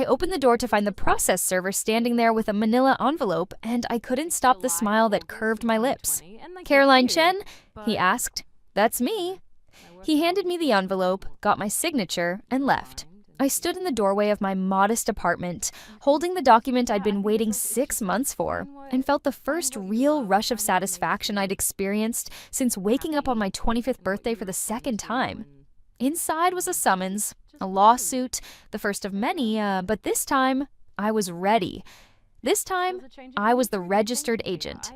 I opened the door to find the process server standing there with a manila envelope, and I couldn't stop the smile that curved my lips. "Caroline Chen?" he asked. "That's me." He handed me the envelope, got my signature, and left. I stood in the doorway of my modest apartment, holding the document I'd been waiting 6 months for, and felt the first real rush of satisfaction I'd experienced since waking up on my 25th birthday for the second time. Inside was a summons, a lawsuit, the first of many, but this time, I was ready. This time, I was the registered agent.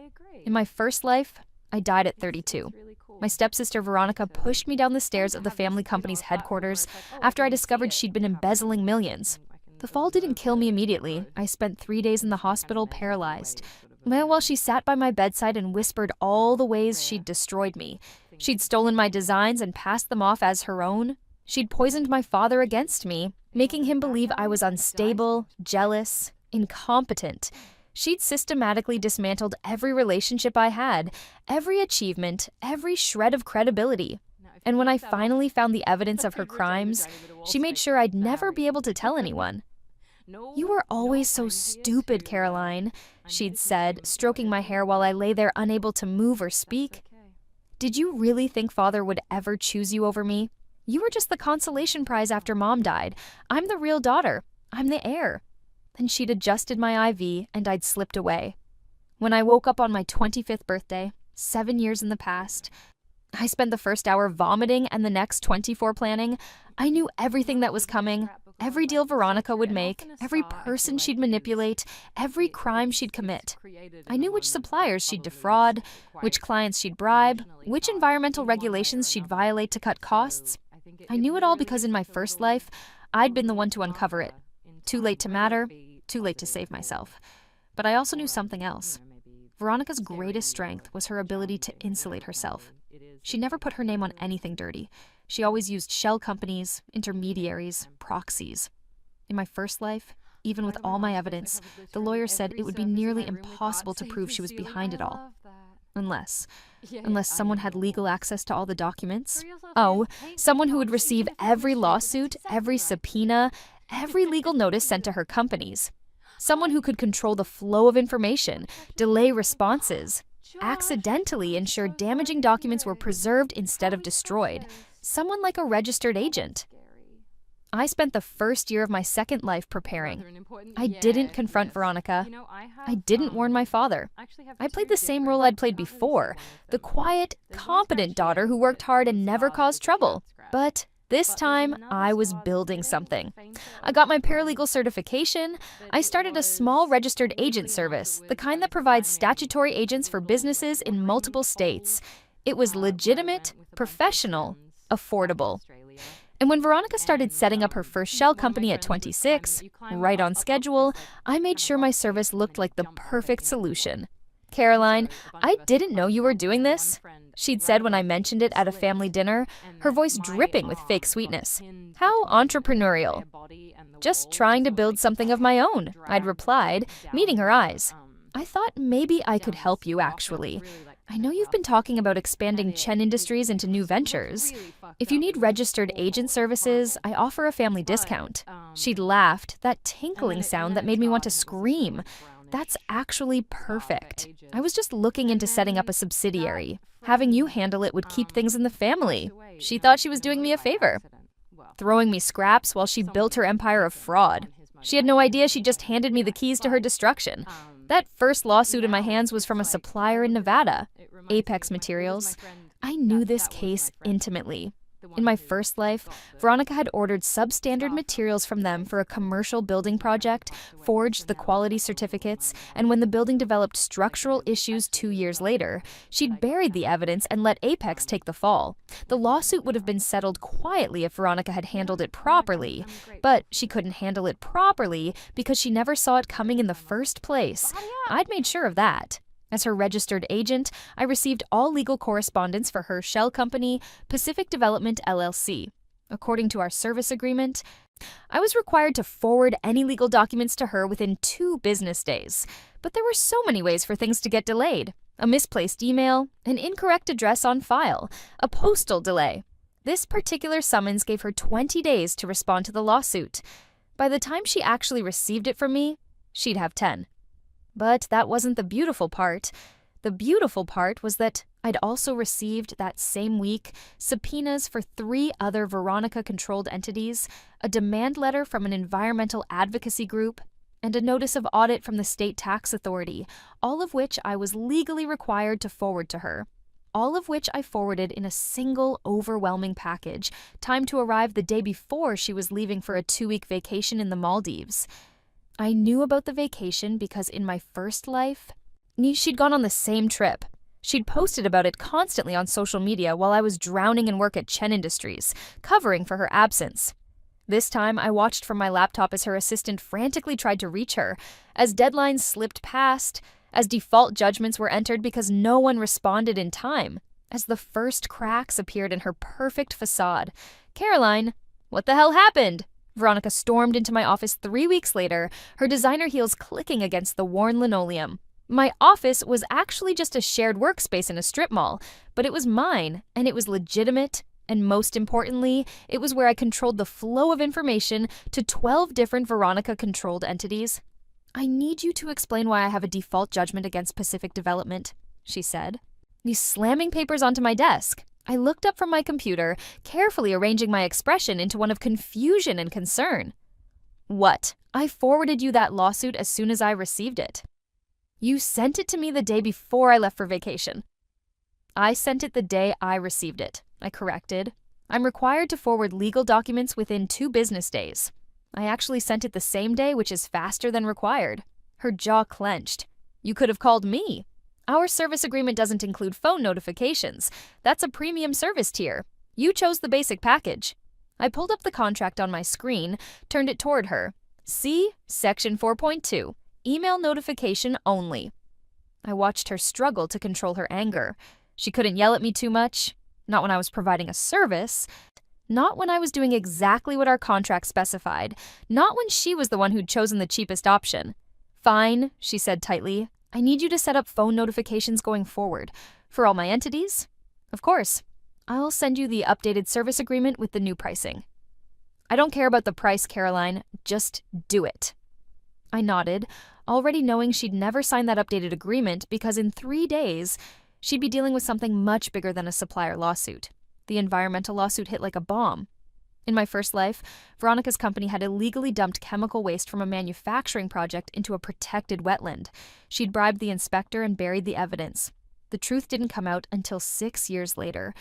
In my first life, I died at 32. My stepsister Veronica pushed me down the stairs of the family company's headquarters after I discovered she'd been embezzling millions. The fall didn't kill me immediately. I spent 3 days in the hospital paralyzed. While she sat by my bedside and whispered all the ways she'd destroyed me. She'd stolen my designs and passed them off as her own. She'd poisoned my father against me, making him believe I was unstable, jealous, incompetent. She'd systematically dismantled every relationship I had, every achievement, every shred of credibility. And when I finally found the evidence of her crimes, she made sure I'd never be able to tell anyone. "You were always so stupid, Caroline," she'd said, stroking my hair while I lay there unable to move or speak. "Did you really think Father would ever choose you over me? You were just the consolation prize after Mom died. I'm the real daughter. I'm the heir." Then she'd adjusted my IV, and I'd slipped away. When I woke up on my 25th birthday, 7 years in the past, I spent the first hour vomiting and the next 24 planning. I knew everything that was coming, every deal Veronica would make, every person she'd manipulate, every crime she'd commit. I knew which suppliers she'd defraud, which clients she'd bribe, which environmental regulations she'd violate to cut costs. I knew it all because in my first life, I'd been the one to uncover it. Too late to matter, too late to save myself. But I also knew something else. Veronica's greatest strength was her ability to insulate herself. She never put her name on anything dirty. She always used shell companies, intermediaries, proxies. In my first life, even with all my evidence, the lawyer said it would be nearly impossible to prove she was behind it all. Unless someone had legal access to all the documents. Oh, someone who would receive every lawsuit, every subpoena, every legal notice sent to her companies. Someone who could control the flow of information, delay responses, accidentally ensure damaging documents were preserved instead of destroyed. Someone like a registered agent. I spent the first year of my second life preparing. I didn't confront Veronica. I didn't warn my father. I played the same role I'd played before, the quiet, competent daughter who worked hard and never caused trouble. But this time, I was building something. I got my paralegal certification. I started a small registered agent service, the kind that provides statutory agents for businesses in multiple states. It was legitimate, professional, affordable. And when Veronica started setting up her first shell company at 26, right on schedule, I made sure my service looked like the perfect solution. "Caroline, I didn't know you were doing this," she'd said when I mentioned it at a family dinner, her voice dripping with fake sweetness. "How entrepreneurial." "Just trying to build something of my own," I'd replied, meeting her eyes. "I thought maybe I could help you, actually. I know you've been talking about expanding Chen Industries into new ventures. If you need registered agent services, I offer a family discount." She'd laughed, that tinkling sound that made me want to scream. "That's actually perfect. I was just looking into setting up a subsidiary. Having you handle it would keep things in the family." She thought she was doing me a favor, throwing me scraps while she built her empire of fraud. She had no idea she just handed me the keys to her destruction. That first lawsuit in my hands was from a supplier in Nevada, Apex Materials. I knew this case intimately. In my first life, Veronica had ordered substandard materials from them for a commercial building project, forged the quality certificates, and when the building developed structural issues 2 years later, she'd buried the evidence and let Apex take the fall. The lawsuit would have been settled quietly if Veronica had handled it properly, but she couldn't handle it properly because she never saw it coming in the first place. I'd made sure of that. As her registered agent, I received all legal correspondence for her shell company, Pacific Development LLC. According to our service agreement, I was required to forward any legal documents to her within 2 business days. But there were so many ways for things to get delayed. A misplaced email, an incorrect address on file, a postal delay. This particular summons gave her 20 days to respond to the lawsuit. By the time she actually received it from me, she'd have 10. But that wasn't the beautiful part. The beautiful part was that I'd also received that same week subpoenas for 3 other Veronica-controlled entities, a demand letter from an environmental advocacy group, and a notice of audit from the state tax authority, all of which I was legally required to forward to her. All of which I forwarded in a single overwhelming package, timed to arrive the day before she was leaving for a 2-week vacation in the Maldives. I knew about the vacation because in my first life, she'd gone on the same trip. She'd posted about it constantly on social media while I was drowning in work at Chen Industries, covering for her absence. This time, I watched from my laptop as her assistant frantically tried to reach her, as deadlines slipped past, as default judgments were entered because no one responded in time, as the first cracks appeared in her perfect facade. "Caroline, what the hell happened?" Veronica stormed into my office 3 weeks later, her designer heels clicking against the worn linoleum. My office was actually just a shared workspace in a strip mall, but it was mine, and it was legitimate, and most importantly, it was where I controlled the flow of information to 12 different Veronica-controlled entities. "I need you to explain why I have a default judgment against Pacific Development," she said. Slamming papers onto my desk, I looked up from my computer, carefully arranging my expression into one of confusion and concern. "What? I forwarded you that lawsuit as soon as I received it." "You sent it to me the day before I left for vacation." "I sent it the day I received it," I corrected. "I'm required to forward legal documents within 2 business days. I actually sent it the same day, which is faster than required." Her jaw clenched. "You could have called me. Our service agreement doesn't include phone notifications. That's a premium service tier. You chose the basic package." I pulled up the contract on my screen, turned it toward her. "See, Section 4.2, email notification only." I watched her struggle to control her anger. She couldn't yell at me too much. Not when I was providing a service. Not when I was doing exactly what our contract specified. Not when she was the one who'd chosen the cheapest option. "Fine," she said tightly. "I need you to set up phone notifications going forward. For all my entities? Of course. I'll send you the updated service agreement with the new pricing." "I don't care about the price, Caroline. Just do it." I nodded, already knowing she'd never sign that updated agreement because in 3 days, she'd be dealing with something much bigger than a supplier lawsuit. The environmental lawsuit hit like a bomb. In my first life, Veronica's company had illegally dumped chemical waste from a manufacturing project into a protected wetland. She'd bribed the inspector and buried the evidence. The truth didn't come out until 6 years later,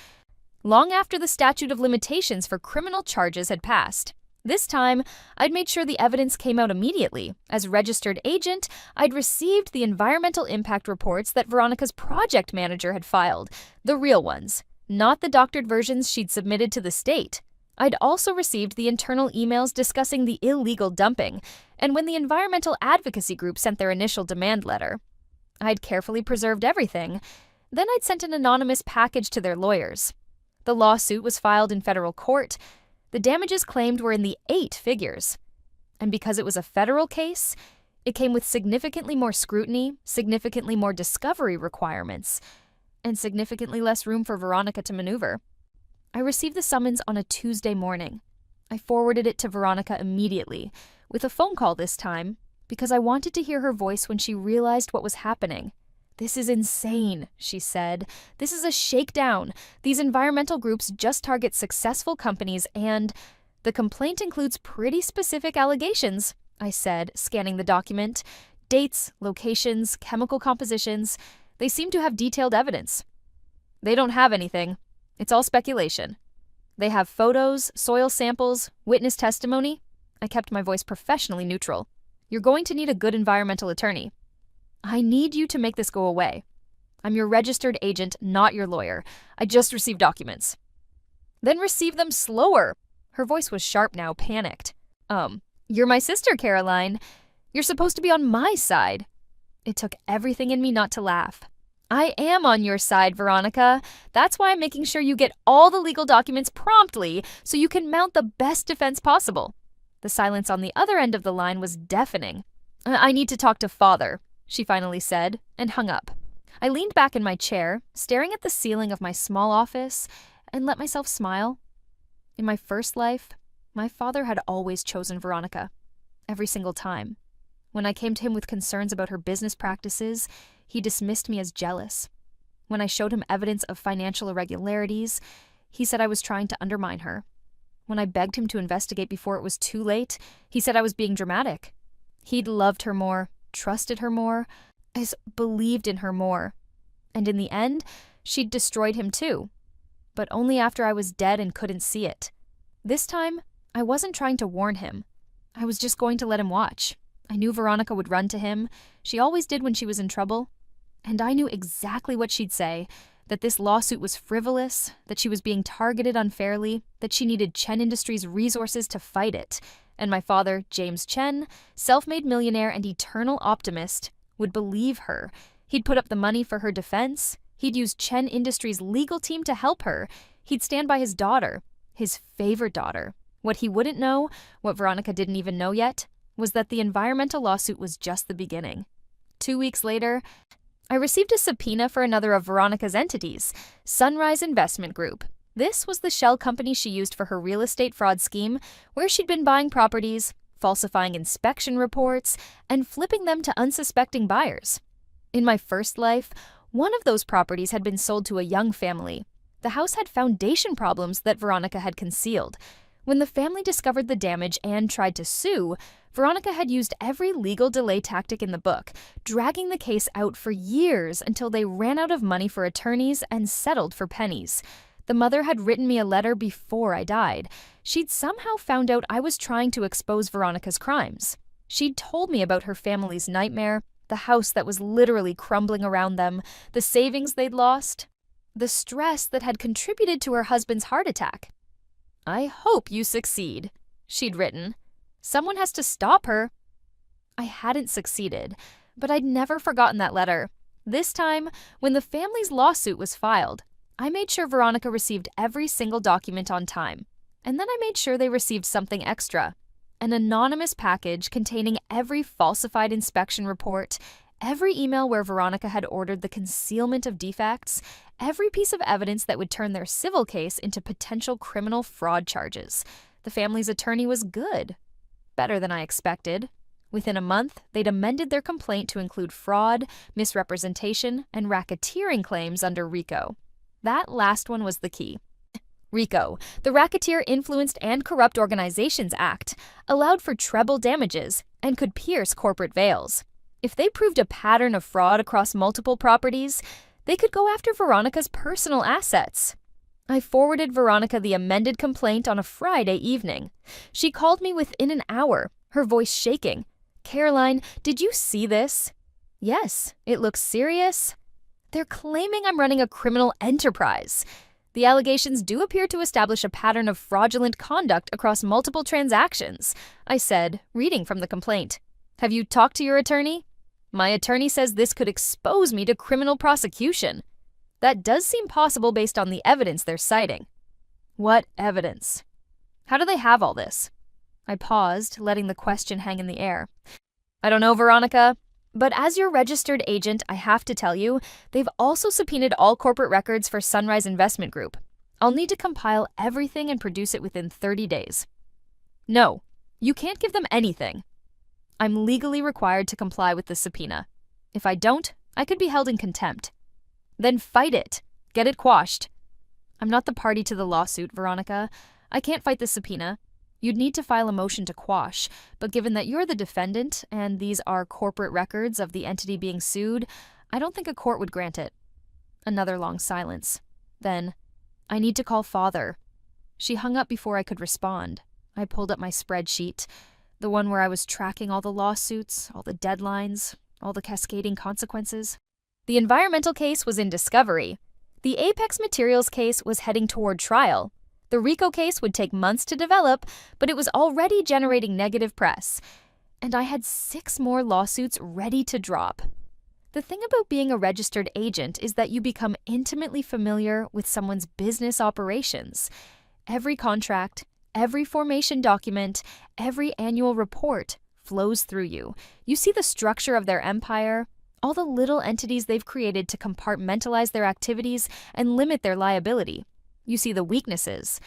long after the statute of limitations for criminal charges had passed. This time, I'd made sure the evidence came out immediately. As registered agent, I'd received the environmental impact reports that Veronica's project manager had filed, the real ones, not the doctored versions she'd submitted to the state. I'd also received the internal emails discussing the illegal dumping, and when the environmental advocacy group sent their initial demand letter. I'd carefully preserved everything. Then I'd sent an anonymous package to their lawyers. The lawsuit was filed in federal court. The damages claimed were in the 8 figures. And because it was a federal case, it came with significantly more scrutiny, significantly more discovery requirements, and significantly less room for Veronica to maneuver. I received the summons on a Tuesday morning. I forwarded it to Veronica immediately, with a phone call this time, because I wanted to hear her voice when she realized what was happening. "This is insane," she said. "This is a shakedown. These environmental groups just target successful companies and the complaint includes pretty specific allegations," I said, scanning the document. "Dates, locations, chemical compositions. They seem to have detailed evidence." "They don't have anything. It's all speculation." "They have photos, soil samples, witness testimony." I kept my voice professionally neutral. "You're going to need a good environmental attorney." "I need you to make this go away. I'm your registered agent, not your lawyer. I just received documents." "Then receive them slower." Her voice was sharp now, panicked. You're my sister, Caroline. You're supposed to be on my side." It took everything in me not to laugh. "I am on your side, Veronica. That's why I'm making sure you get all the legal documents promptly so you can mount the best defense possible." The silence on the other end of the line was deafening. "I need to talk to Father," she finally said, and hung up. I leaned back in my chair, staring at the ceiling of my small office, and let myself smile. In my first life, my father had always chosen Veronica. every single time. When I came to him with concerns about her business practices, he dismissed me as jealous. When I showed him evidence of financial irregularities, he said I was trying to undermine her. When I begged him to investigate before it was too late, he said I was being dramatic. He'd loved her more, trusted her more, believed in her more. And in the end, she'd destroyed him too. But only after I was dead and couldn't see it. This time, I wasn't trying to warn him. I was just going to let him watch. I knew Veronica would run to him. She always did when she was in trouble. And I knew exactly what she'd say, that this lawsuit was frivolous, that she was being targeted unfairly, that she needed Chen Industries' resources to fight it. And my father, James Chen, self-made millionaire and eternal optimist, would believe her. He'd put up the money for her defense. He'd use Chen Industries' legal team to help her. He'd stand by his daughter, his favorite daughter. What he wouldn't know, what Veronica didn't even know yet, was that the environmental lawsuit was just the beginning. 2 weeks later, I received a subpoena for another of Veronica's entities, Sunrise Investment Group. This was the shell company she used for her real estate fraud scheme, where she'd been buying properties, falsifying inspection reports, and flipping them to unsuspecting buyers. In my first life, one of those properties had been sold to a young family. The house had foundation problems that Veronica had concealed. When the family discovered the damage and tried to sue, Veronica had used every legal delay tactic in the book, dragging the case out for years until they ran out of money for attorneys and settled for pennies. The mother had written me a letter before I died. She'd somehow found out I was trying to expose Veronica's crimes. She'd told me about her family's nightmare, the house that was literally crumbling around them, the savings they'd lost, the stress that had contributed to her husband's heart attack. "I hope you succeed," she'd written. "Someone has to stop her." I hadn't succeeded, but I'd never forgotten that letter. This time, when the family's lawsuit was filed, I made sure Veronica received every single document on time. And then I made sure they received something extra. An anonymous package containing every falsified inspection report, every email where Veronica had ordered the concealment of defects, every piece of evidence that would turn their civil case into potential criminal fraud charges. The family's attorney was good. Better than I expected. Within a month, they'd amended their complaint to include fraud, misrepresentation, and racketeering claims under RICO. That last one was the key. RICO, the Racketeer Influenced and Corrupt Organizations Act, allowed for treble damages and could pierce corporate veils. If they proved a pattern of fraud across multiple properties, they could go after Veronica's personal assets. I forwarded Veronica the amended complaint on a Friday evening. She called me within an hour, her voice shaking. "Caroline, did you see this?" "Yes, it looks serious." "They're claiming I'm running a criminal enterprise. The allegations do appear to establish a pattern of fraudulent conduct across multiple transactions," I said, reading from the complaint. "Have you talked to your attorney?" "My attorney says this could expose me to criminal prosecution." "That does seem possible based on the evidence they're citing." "What evidence? How do they have all this?" I paused, letting the question hang in the air. "I don't know, Veronica. But as your registered agent, I have to tell you, they've also subpoenaed all corporate records for Sunrise Investment Group. I'll need to compile everything and produce it within 30 days. "No, you can't give them anything." "I'm legally required to comply with the subpoena. If I don't, I could be held in contempt." "Then fight it. Get it quashed." "I'm not the party to the lawsuit, Veronica. I can't fight the subpoena. You'd need to file a motion to quash, but given that you're the defendant and these are corporate records of the entity being sued, I don't think a court would grant it." Another long silence. Then, "I need to call Father." She hung up before I could respond. I pulled up my spreadsheet, the one where I was tracking all the lawsuits, all the deadlines, all the cascading consequences. The environmental case was in discovery. The Apex Materials case was heading toward trial. The RICO case would take months to develop, but it was already generating negative press. And I had 6 more lawsuits ready to drop. The thing about being a registered agent is that you become intimately familiar with someone's business operations. Every contract, every formation document, every annual report flows through you. You see the structure of their empire, all the little entities they've created to compartmentalize their activities and limit their liability. You see the weaknesses.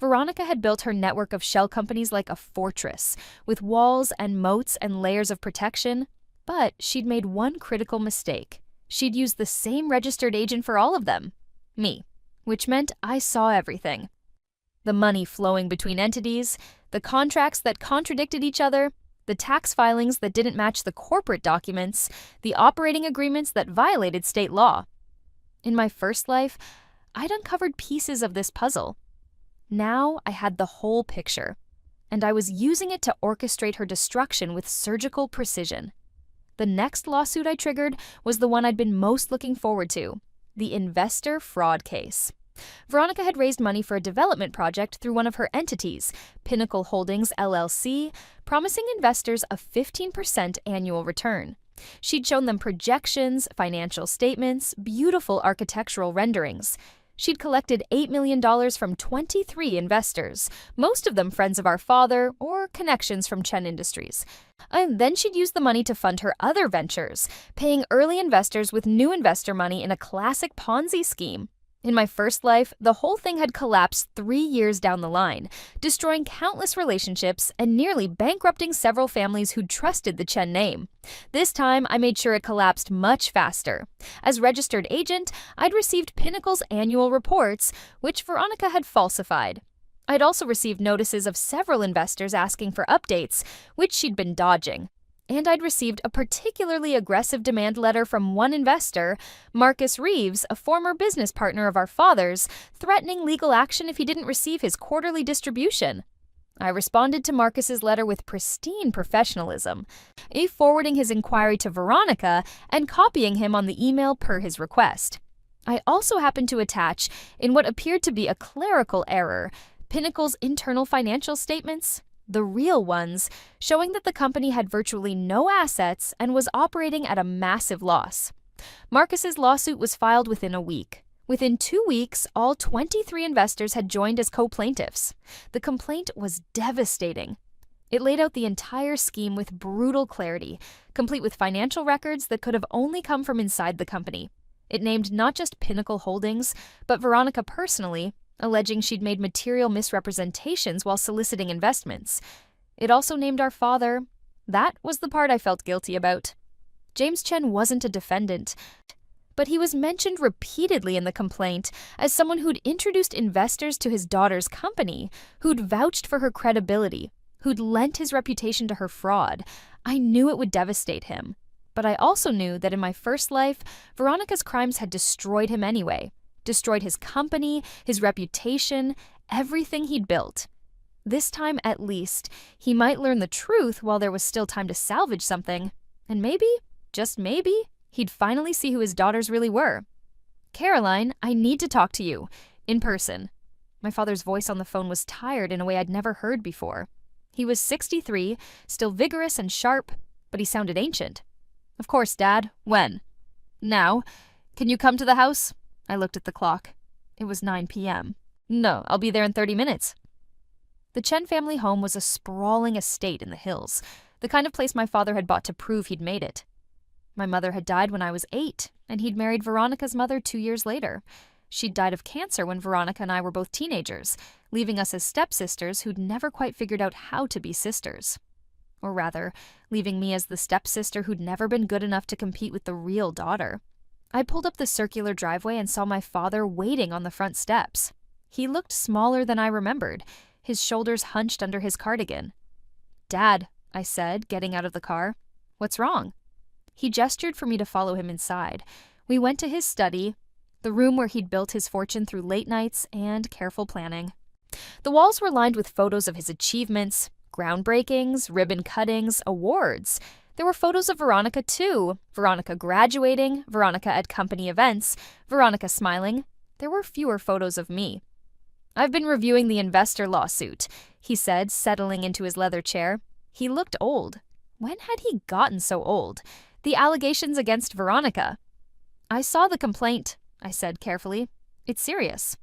Veronica had built her network of shell companies like a fortress, with walls and moats and layers of protection, but she'd made one critical mistake. She'd used the same registered agent for all of them, me, which meant I saw everything. The money flowing between entities, the contracts that contradicted each other, the tax filings that didn't match the corporate documents, the operating agreements that violated state law. In my first life, I'd uncovered pieces of this puzzle. Now I had the whole picture, and I was using it to orchestrate her destruction with surgical precision. The next lawsuit I triggered was the one I'd been most looking forward to, the investor fraud case. Veronica had raised money for a development project through one of her entities, Pinnacle Holdings LLC, promising investors a 15% annual return. She'd shown them projections, financial statements, beautiful architectural renderings. She'd collected $8 million from 23 investors, most of them friends of our father or connections from Chen Industries. And then she'd used the money to fund her other ventures, paying early investors with new investor money in a classic Ponzi scheme. In my first life, the whole thing had collapsed 3 years down the line, destroying countless relationships and nearly bankrupting several families who'd trusted the Chen name. This time, I made sure it collapsed much faster. As registered agent, I'd received Pinnacle's annual reports, which Veronica had falsified. I'd also received notices of several investors asking for updates, which she'd been dodging. And I'd received a particularly aggressive demand letter from one investor, Marcus Reeves, a former business partner of our father's, threatening legal action if he didn't receive his quarterly distribution. I responded to Marcus's letter with pristine professionalism, forwarding his inquiry to Veronica and copying him on the email per his request. I also happened to attach, in what appeared to be a clerical error, Pinnacle's internal financial statements, the real ones, showing that the company had virtually no assets and was operating at a massive loss. Marcus's lawsuit was filed within a week. Within 2 weeks, all 23 investors had joined as co-plaintiffs. The complaint was devastating. It laid out the entire scheme with brutal clarity, complete with financial records that could have only come from inside the company. It named not just Pinnacle Holdings, but Veronica personally, alleging she'd made material misrepresentations while soliciting investments. It also named our father. That was the part I felt guilty about. James Chen wasn't a defendant, but he was mentioned repeatedly in the complaint as someone who'd introduced investors to his daughter's company, who'd vouched for her credibility, who'd lent his reputation to her fraud. I knew it would devastate him. But I also knew that in my first life, Veronica's crimes had destroyed him anyway. Destroyed his company, his reputation, everything he'd built. This time, at least, he might learn the truth while there was still time to salvage something. And maybe, just maybe, he'd finally see who his daughters really were. "Caroline, I need to talk to you. In person." My father's voice on the phone was tired in a way I'd never heard before. He was 63, still vigorous and sharp, but he sounded ancient. "Of course, Dad. When?" "Now. Can you come to the house?" I looked at the clock. It was 9 p.m. "No, I'll be there in 30 minutes. The Chen family home was a sprawling estate in the hills, the kind of place my father had bought to prove he'd made it. My mother had died when I was 8, and he'd married Veronica's mother 2 years later. She'd died of cancer when Veronica and I were both teenagers, leaving us as stepsisters who'd never quite figured out how to be sisters. Or rather, leaving me as the stepsister who'd never been good enough to compete with the real daughter. I pulled up the circular driveway and saw my father waiting on the front steps. He looked smaller than I remembered, his shoulders hunched under his cardigan. "Dad," I said, getting out of the car. "What's wrong?" He gestured for me to follow him inside. We went to his study, the room where he'd built his fortune through late nights and careful planning. The walls were lined with photos of his achievements, groundbreakings, ribbon cuttings, awards. There were photos of Veronica too. Veronica graduating, Veronica at company events, Veronica smiling. There were fewer photos of me. "I've been reviewing the investor lawsuit," he said, settling into his leather chair. He looked old. When had he gotten so old? The allegations against Veronica. "I saw the complaint," I said carefully. "It's serious."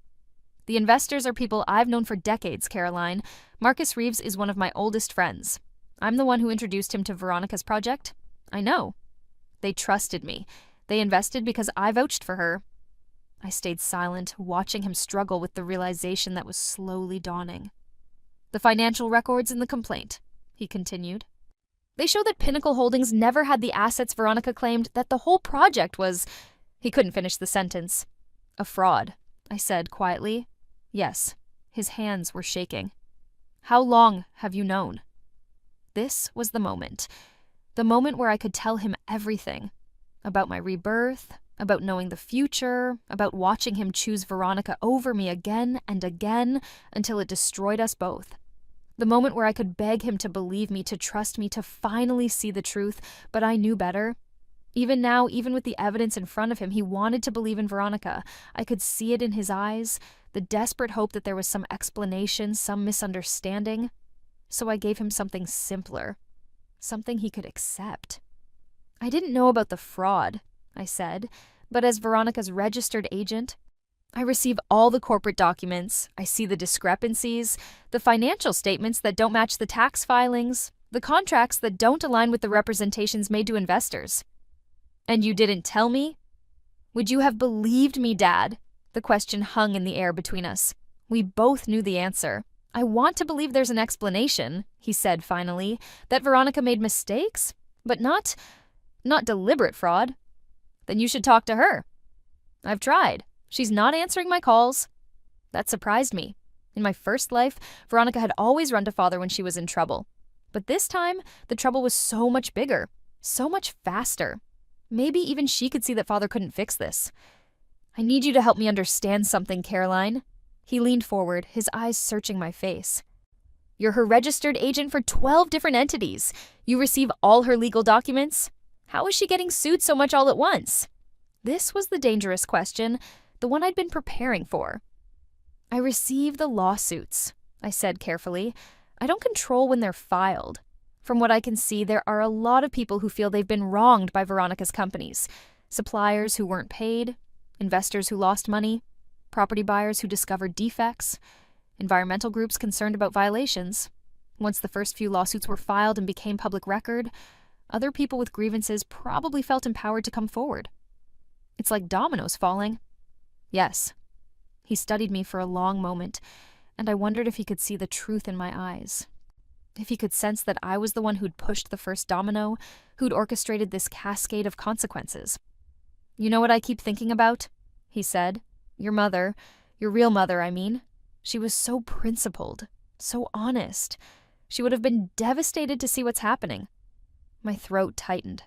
"The investors are people I've known for decades, Caroline. Marcus Reeves is one of my oldest friends. I'm the one who introduced him to Veronica's project. I know. They trusted me. They invested because I vouched for her." I stayed silent, watching him struggle with the realization that was slowly dawning. The financial records in the complaint, he continued. They show that Pinnacle Holdings never had the assets Veronica claimed, that the whole project was... He couldn't finish the sentence. A fraud, I said quietly. Yes, his hands were shaking. How long have you known? This was the moment where I could tell him everything. About my rebirth, about knowing the future, about watching him choose Veronica over me again and again until it destroyed us both. The moment where I could beg him to believe me, to trust me, to finally see the truth, but I knew better. Even now, even with the evidence in front of him, he wanted to believe in Veronica. I could see it in his eyes, the desperate hope that there was some explanation, some misunderstanding. So I gave him something simpler, something he could accept. I didn't know about the fraud, I said, but as Veronica's registered agent, I receive all the corporate documents, I see the discrepancies, the financial statements that don't match the tax filings, the contracts that don't align with the representations made to investors. And you didn't tell me? Would you have believed me, Dad? The question hung in the air between us. We both knew the answer. I want to believe there's an explanation, he said finally, that Veronica made mistakes, but not deliberate fraud. Then you should talk to her. I've tried. She's not answering my calls. That surprised me. In my first life, Veronica had always run to Father when she was in trouble. But this time, the trouble was so much bigger, so much faster. Maybe even she could see that Father couldn't fix this. I need you to help me understand something, Caroline. He leaned forward, his eyes searching my face. You're her registered agent for 12 different entities. You receive all her legal documents. How is she getting sued so much all at once? This was the dangerous question, the one I'd been preparing for. I receive the lawsuits, I said carefully. I don't control when they're filed. From what I can see, there are a lot of people who feel they've been wronged by Veronica's companies. Suppliers who weren't paid, investors who lost money, property buyers who discovered defects, environmental groups concerned about violations. Once the first few lawsuits were filed and became public record, other people with grievances probably felt empowered to come forward. It's like dominoes falling. Yes. He studied me for a long moment, and I wondered if he could see the truth in my eyes. If he could sense that I was the one who'd pushed the first domino, who'd orchestrated this cascade of consequences. You know what I keep thinking about? He said. Your mother, your real mother, I mean. She was so principled, so honest. She would have been devastated to see what's happening. My throat tightened.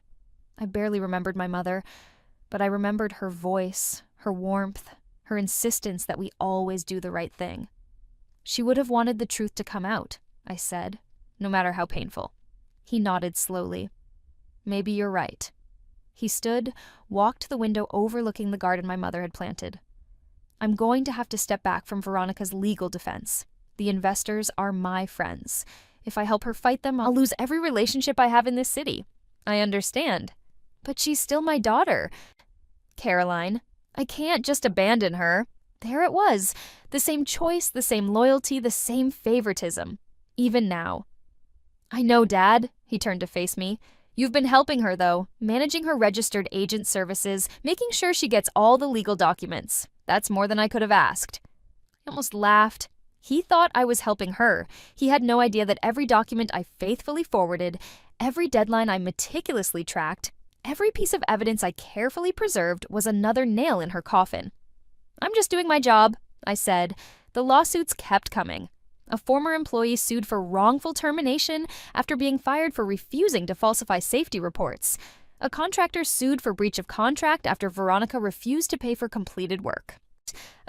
I barely remembered my mother, but I remembered her voice, her warmth, her insistence that we always do the right thing. She would have wanted the truth to come out, I said, no matter how painful. He nodded slowly. Maybe you're right. He stood, walked to the window overlooking the garden my mother had planted. I'm going to have to step back from Veronica's legal defense. The investors are my friends. If I help her fight them, I'll lose every relationship I have in this city. I understand. But she's still my daughter. Caroline, I can't just abandon her. There it was. The same choice, the same loyalty, the same favoritism. Even now. I know, Dad. He turned to face me. You've been helping her, though, managing her registered agent services, making sure she gets all the legal documents. That's more than I could have asked. I almost laughed. He thought I was helping her. He had no idea that every document I faithfully forwarded, every deadline I meticulously tracked, every piece of evidence I carefully preserved was another nail in her coffin. I'm just doing my job, I said. The lawsuits kept coming. A former employee sued for wrongful termination after being fired for refusing to falsify safety reports. A contractor sued for breach of contract after Veronica refused to pay for completed work.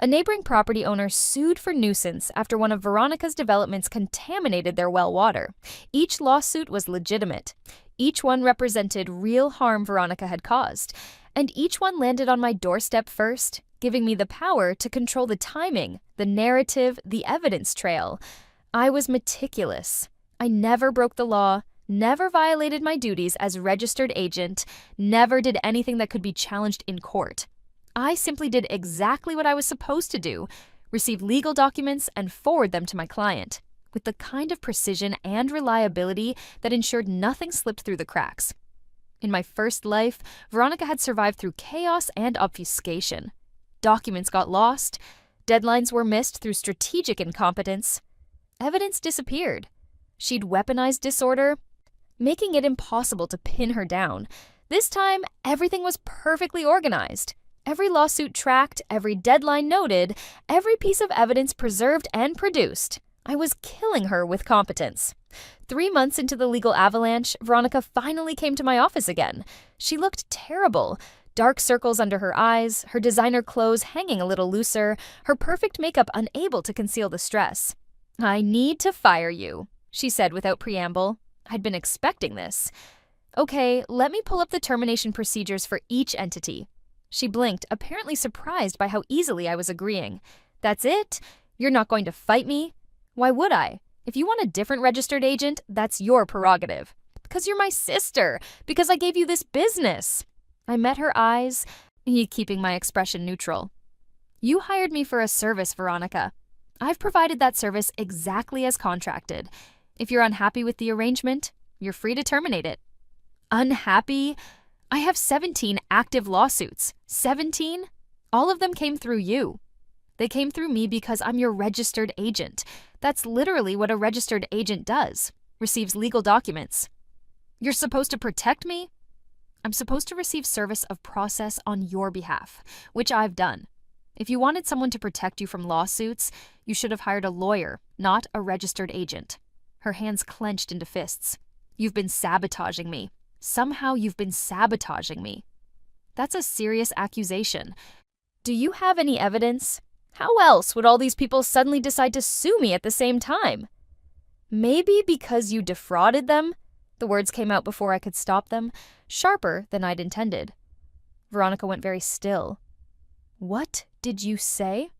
A neighboring property owner sued for nuisance after one of Veronica's developments contaminated their well water. Each lawsuit was legitimate. Each one represented real harm Veronica had caused. And each one landed on my doorstep first, giving me the power to control the timing, the narrative, the evidence trail. I was meticulous. I never broke the law, never violated my duties as registered agent, never did anything that could be challenged in court. I simply did exactly what I was supposed to do, receive legal documents and forward them to my client, with the kind of precision and reliability that ensured nothing slipped through the cracks. In my first life, Veronica had survived through chaos and obfuscation. Documents got lost. Deadlines were missed through strategic incompetence. Evidence disappeared. She'd weaponized disorder, making it impossible to pin her down. This time, everything was perfectly organized. Every lawsuit tracked, every deadline noted, every piece of evidence preserved and produced. I was killing her with competence. 3 months into the legal avalanche, Veronica finally came to my office again. She looked terrible. Dark circles under her eyes, her designer clothes hanging a little looser, her perfect makeup unable to conceal the stress. "I need to fire you," she said without preamble. I'd been expecting this. "Okay, let me pull up the termination procedures for each entity." She blinked, apparently surprised by how easily I was agreeing. "That's it? You're not going to fight me?" "Why would I? If you want a different registered agent, that's your prerogative." "Because you're my sister. Because I gave you this business." I met her eyes, keeping my expression neutral. "You hired me for a service, Veronica. I've provided that service exactly as contracted. If you're unhappy with the arrangement, you're free to terminate it." Unhappy? I have 17 active lawsuits. 17? All of them came through you. They came through me because I'm your registered agent. That's literally what a registered agent does. Receives legal documents. You're supposed to protect me? I'm supposed to receive service of process on your behalf, which I've done. If you wanted someone to protect you from lawsuits, you should have hired a lawyer, not a registered agent. Her hands clenched into fists. You've been sabotaging me. Somehow you've been sabotaging me. That's a serious accusation. Do you have any evidence? How else would all these people suddenly decide to sue me at the same time? Maybe because you defrauded them? The words came out before I could stop them, sharper than I'd intended. Veronica went very still. "What did you say?"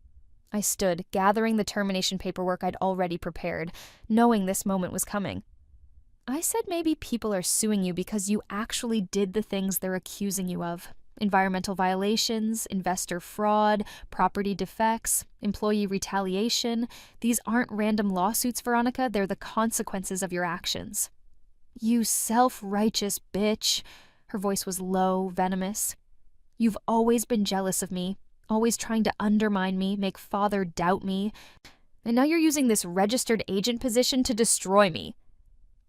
I stood, gathering the termination paperwork I'd already prepared, knowing this moment was coming. "I said maybe people are suing you because you actually did the things they're accusing you of. Environmental violations, investor fraud, property defects, employee retaliation. These aren't random lawsuits, Veronica. They're the consequences of your actions." "You self-righteous bitch." Her voice was low, venomous. "You've always been jealous of me, always trying to undermine me, make father doubt me. And now you're using this registered agent position to destroy me."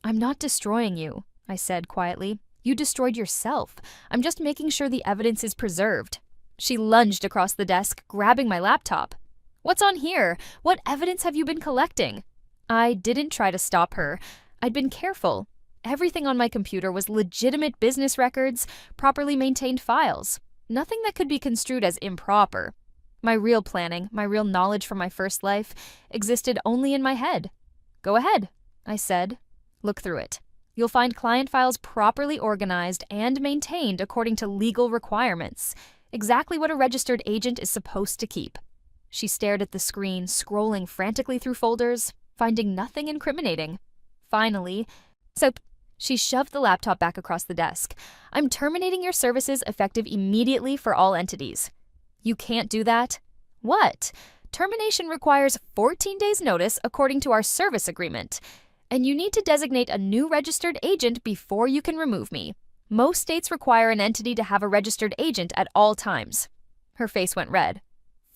"I'm not destroying you," I said quietly. "You destroyed yourself. I'm just making sure the evidence is preserved." She lunged across the desk, grabbing my laptop. "What's on here? What evidence have you been collecting?" I didn't try to stop her. I'd been careful. Everything on my computer was legitimate business records, properly maintained files. Nothing that could be construed as improper. My real planning, my real knowledge from my first life, existed only in my head. "Go ahead," I said. "Look through it. You'll find client files properly organized and maintained according to legal requirements. Exactly what a registered agent is supposed to keep." She stared at the screen, scrolling frantically through folders, finding nothing incriminating. Finally, she shoved the laptop back across the desk. "I'm terminating your services effective immediately for all entities." "You can't do that." "What? Termination requires 14 days' notice according to our service agreement. And you need to designate a new registered agent before you can remove me. Most states require an entity to have a registered agent at all times." Her face went red.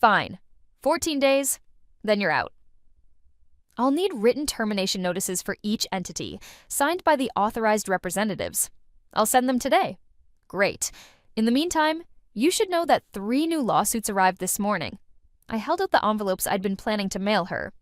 "Fine. 14 days, then you're out." "I'll need written termination notices for each entity, signed by the authorized representatives. I'll send them today." "Great. In the meantime, you should know that 3 new lawsuits arrived this morning." I held out the envelopes I'd been planning to mail her.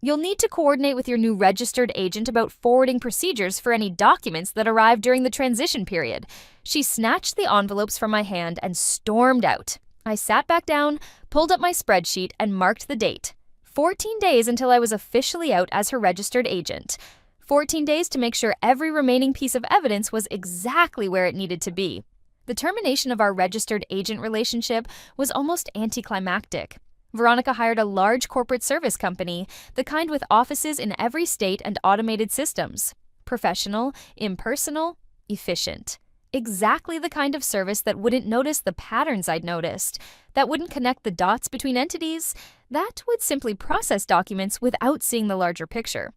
You'll need to coordinate with your new registered agent about forwarding procedures for any documents that arrived during the transition period." She snatched the envelopes from my hand and stormed out. I sat back down, pulled up my spreadsheet, and marked the date. 14 days until I was officially out as her registered agent. 14 days to make sure every remaining piece of evidence was exactly where it needed to be. The termination of our registered agent relationship was almost anticlimactic. Veronica hired a large corporate service company, the kind with offices in every state and automated systems. Professional, impersonal, efficient. Exactly the kind of service that wouldn't notice the patterns I'd noticed, that wouldn't connect the dots between entities, that would simply process documents without seeing the larger picture.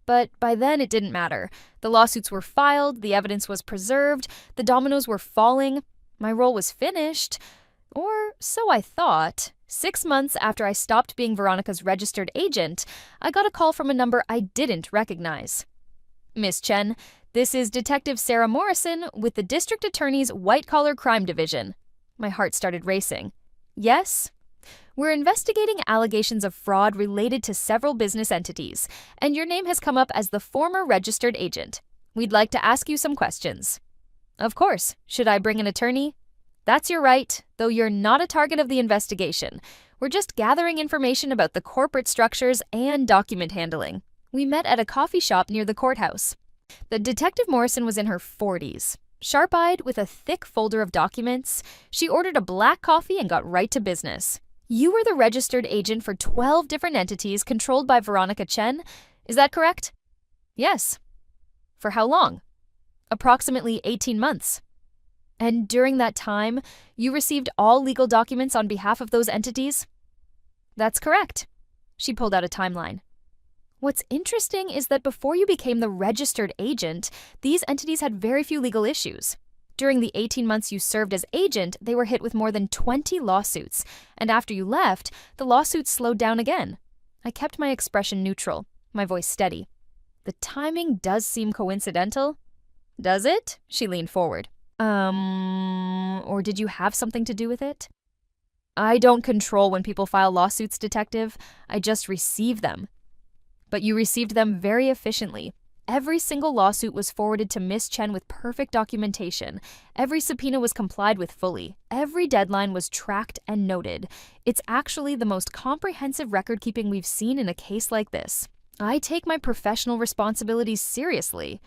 But by then it didn't matter. The lawsuits were filed, the evidence was preserved, the dominoes were falling. My role was finished. Or so I thought. 6 months after I stopped being Veronica's registered agent, I got a call from a number I didn't recognize. Miss Chen, this is Detective Sarah Morrison with the District Attorney's White Collar Crime Division. My heart started racing. Yes? We're investigating allegations of fraud related to several business entities, and your name has come up as the former registered agent. We'd like to ask you some questions. Of course. Should I bring an attorney? That's your right, though you're not a target of the investigation. We're just gathering information about the corporate structures and document handling. We met at a coffee shop near the courthouse. The Detective Morrison was in her 40s. Sharp-eyed with a thick folder of documents, she ordered a black coffee and got right to business. You were the registered agent for 12 different entities controlled by Veronica Chen. Is that correct? Yes. For how long? Approximately 18 months. And during that time, you received all legal documents on behalf of those entities? That's correct. She pulled out a timeline. What's interesting is that before you became the registered agent, these entities had very few legal issues. During the 18 months you served as agent, they were hit with more than 20 lawsuits, and after you left, the lawsuits slowed down again. I kept my expression neutral, my voice steady. The timing does seem coincidental. Does it? She leaned forward. Or did you have something to do with it? I don't control when people file lawsuits, Detective. I just receive them. But you received them very efficiently. Every single lawsuit was forwarded to Miss Chen with perfect documentation. Every subpoena was complied with fully. Every deadline was tracked and noted. It's actually the most comprehensive record-keeping we've seen in a case like this. I take my professional responsibilities seriously.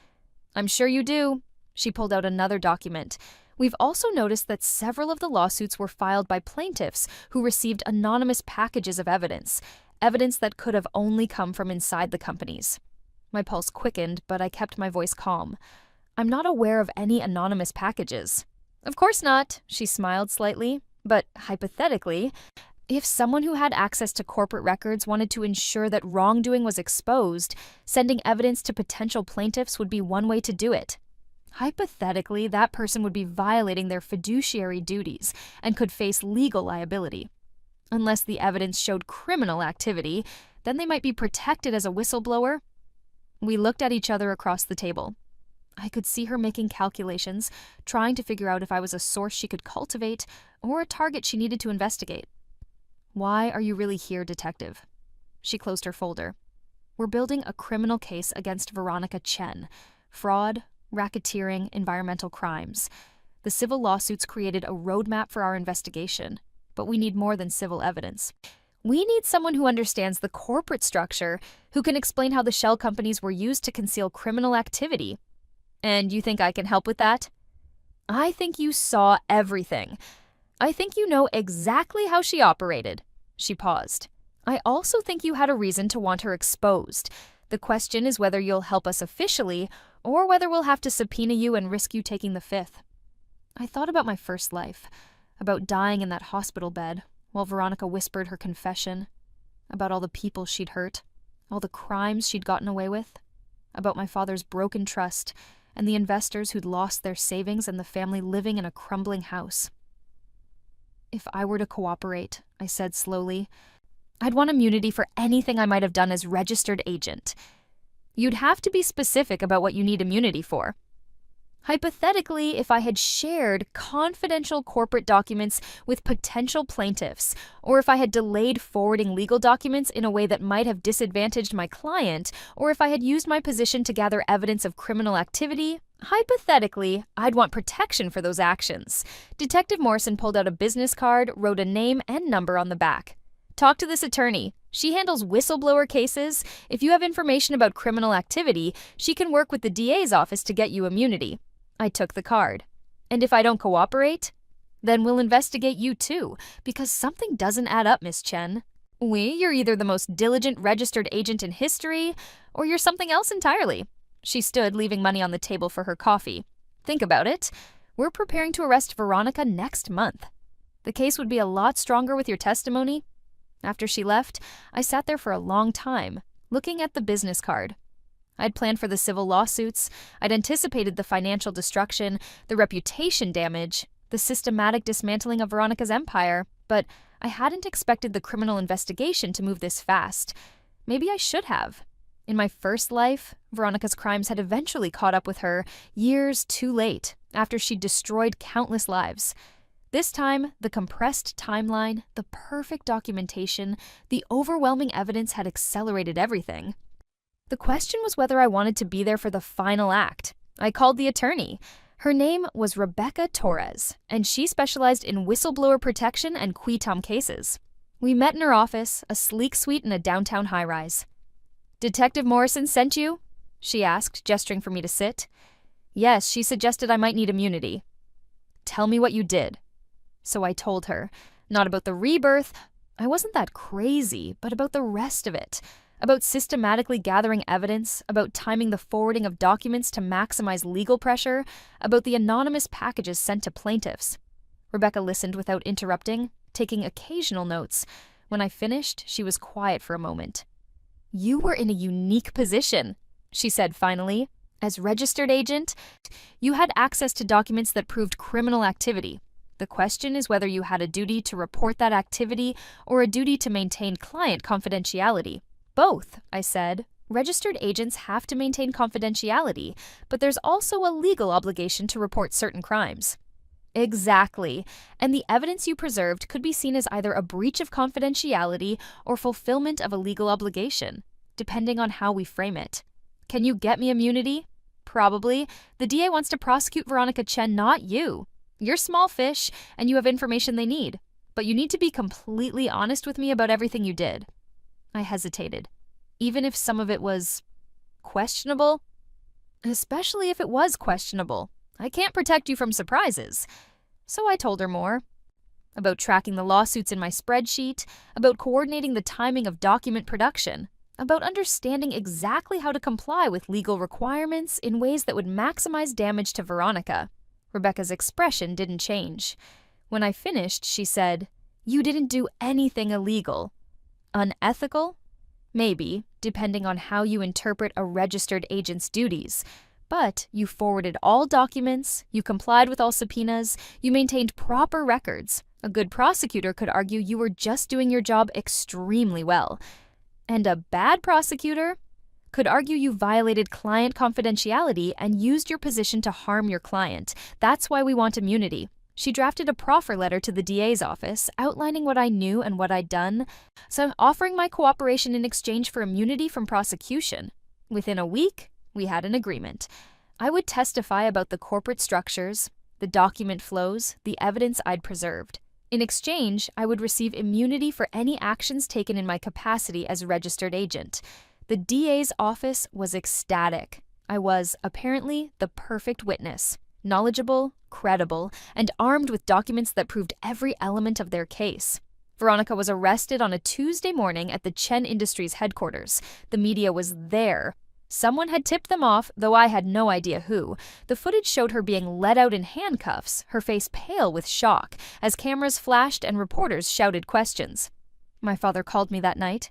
I'm sure you do. She pulled out another document. We've also noticed that several of the lawsuits were filed by plaintiffs who received anonymous packages of evidence that could have only come from inside the companies. My pulse quickened, but I kept my voice calm. I'm not aware of any anonymous packages. Of course not, she smiled slightly. But hypothetically, if someone who had access to corporate records wanted to ensure that wrongdoing was exposed, sending evidence to potential plaintiffs would be one way to do it. Hypothetically, that person would be violating their fiduciary duties and could face legal liability. Unless the evidence showed criminal activity, then they might be protected as a whistleblower. We looked at each other across the table. I could see her making calculations, trying to figure out if I was a source she could cultivate or a target she needed to investigate. Why are you really here, Detective? She closed her folder. We're building a criminal case against Veronica Chen. Fraud, racketeering, environmental crimes. The civil lawsuits created a roadmap for our investigation, but we need more than civil evidence. We need someone who understands the corporate structure, who can explain how the shell companies were used to conceal criminal activity. And you think I can help with that? I think you saw everything. I think you know exactly how she operated. She paused. I also think you had a reason to want her exposed. The question is whether you'll help us officially, or whether we'll have to subpoena you and risk you taking the fifth. I thought about my first life, about dying in that hospital bed, while Veronica whispered her confession, about all the people she'd hurt, all the crimes she'd gotten away with, about my father's broken trust, and the investors who'd lost their savings and the family living in a crumbling house. If I were to cooperate, I said slowly, I'd want immunity for anything I might have done as registered agent. You'd have to be specific about what you need immunity for. Hypothetically, if I had shared confidential corporate documents with potential plaintiffs, or if I had delayed forwarding legal documents in a way that might have disadvantaged my client, or if I had used my position to gather evidence of criminal activity, hypothetically, I'd want protection for those actions. Detective Morrison pulled out a business card, wrote a name and number on the back. Talk to this attorney. She handles whistleblower cases. If you have information about criminal activity, she can work with the DA's office to get you immunity. I took the card. And if I don't cooperate, then we'll investigate you too, because something doesn't add up, Miss Chen. You're either the most diligent registered agent in history, or you're something else entirely. She stood, leaving money on the table for her coffee. Think about it. We're preparing to arrest Veronica next month. The case would be a lot stronger with your testimony. After she left, I sat there for a long time, looking at the business card. I'd planned for the civil lawsuits, I'd anticipated the financial destruction, the reputation damage, the systematic dismantling of Veronica's empire, but I hadn't expected the criminal investigation to move this fast. Maybe I should have. In my first life, Veronica's crimes had eventually caught up with her years too late, after she'd destroyed countless lives. This time, the compressed timeline, the perfect documentation, the overwhelming evidence had accelerated everything. The question was whether I wanted to be there for the final act. I called the attorney. Her name was Rebecca Torres, and she specialized in whistleblower protection and qui tam cases. We met in her office, a sleek suite in a downtown high-rise. "Detective Morrison sent you?" she asked, gesturing for me to sit. "Yes, she suggested I might need immunity." "Tell me what you did." So I told her, not about the rebirth, I wasn't that crazy, but about the rest of it. About systematically gathering evidence, about timing the forwarding of documents to maximize legal pressure, about the anonymous packages sent to plaintiffs. Rebecca listened without interrupting, taking occasional notes. When I finished, she was quiet for a moment. "You were in a unique position," she said finally. "As registered agent, you had access to documents that proved criminal activity. The question is whether you had a duty to report that activity or a duty to maintain client confidentiality." "Both," I said. "Registered agents have to maintain confidentiality, but there's also a legal obligation to report certain crimes." "Exactly. And the evidence you preserved could be seen as either a breach of confidentiality or fulfillment of a legal obligation, depending on how we frame it. Can you get me immunity? Probably. The DA wants to prosecute Veronica Chen, not you. You're small fish, and you have information they need, but you need to be completely honest with me about everything you did." I hesitated. Even if some of it was questionable? Especially if it was questionable. I can't protect you from surprises. So I told her more. About tracking the lawsuits in my spreadsheet, about coordinating the timing of document production, about understanding exactly how to comply with legal requirements in ways that would maximize damage to Veronica. Rebecca's expression didn't change. When I finished, she said, "You didn't do anything illegal." Unethical? Maybe, depending on how you interpret a registered agent's duties. But you forwarded all documents, you complied with all subpoenas, you maintained proper records. A good prosecutor could argue you were just doing your job extremely well. And a bad prosecutor could argue you violated client confidentiality and used your position to harm your client. That's why we want immunity. She drafted a proffer letter to the DA's office outlining what I knew and what I'd done, so offering my cooperation in exchange for immunity from prosecution. Within a week, we had an agreement. I would testify about the corporate structures, the document flows, the evidence I'd preserved. In exchange, I would receive immunity for any actions taken in my capacity as a registered agent. The DA's office was ecstatic. I was, apparently, the perfect witness. Knowledgeable, credible, and armed with documents that proved every element of their case. Veronica was arrested on a Tuesday morning at the Chen Industries headquarters. The media was there. Someone had tipped them off, though I had no idea who. The footage showed her being led out in handcuffs, her face pale with shock, as cameras flashed and reporters shouted questions. My father called me that night.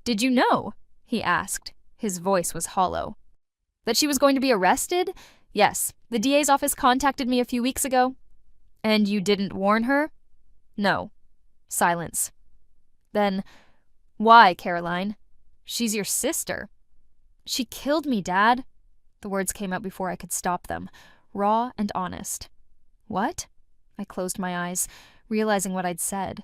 "Did you know?" he asked. His voice was hollow. "That she was going to be arrested? Yes, the DA's office contacted me a few weeks ago." "And you didn't warn her?" "No." Silence. Then, "Why, Caroline? She's your sister." "She killed me, Dad." The words came out before I could stop them, raw and honest. "What?" I closed my eyes, realizing what I'd said.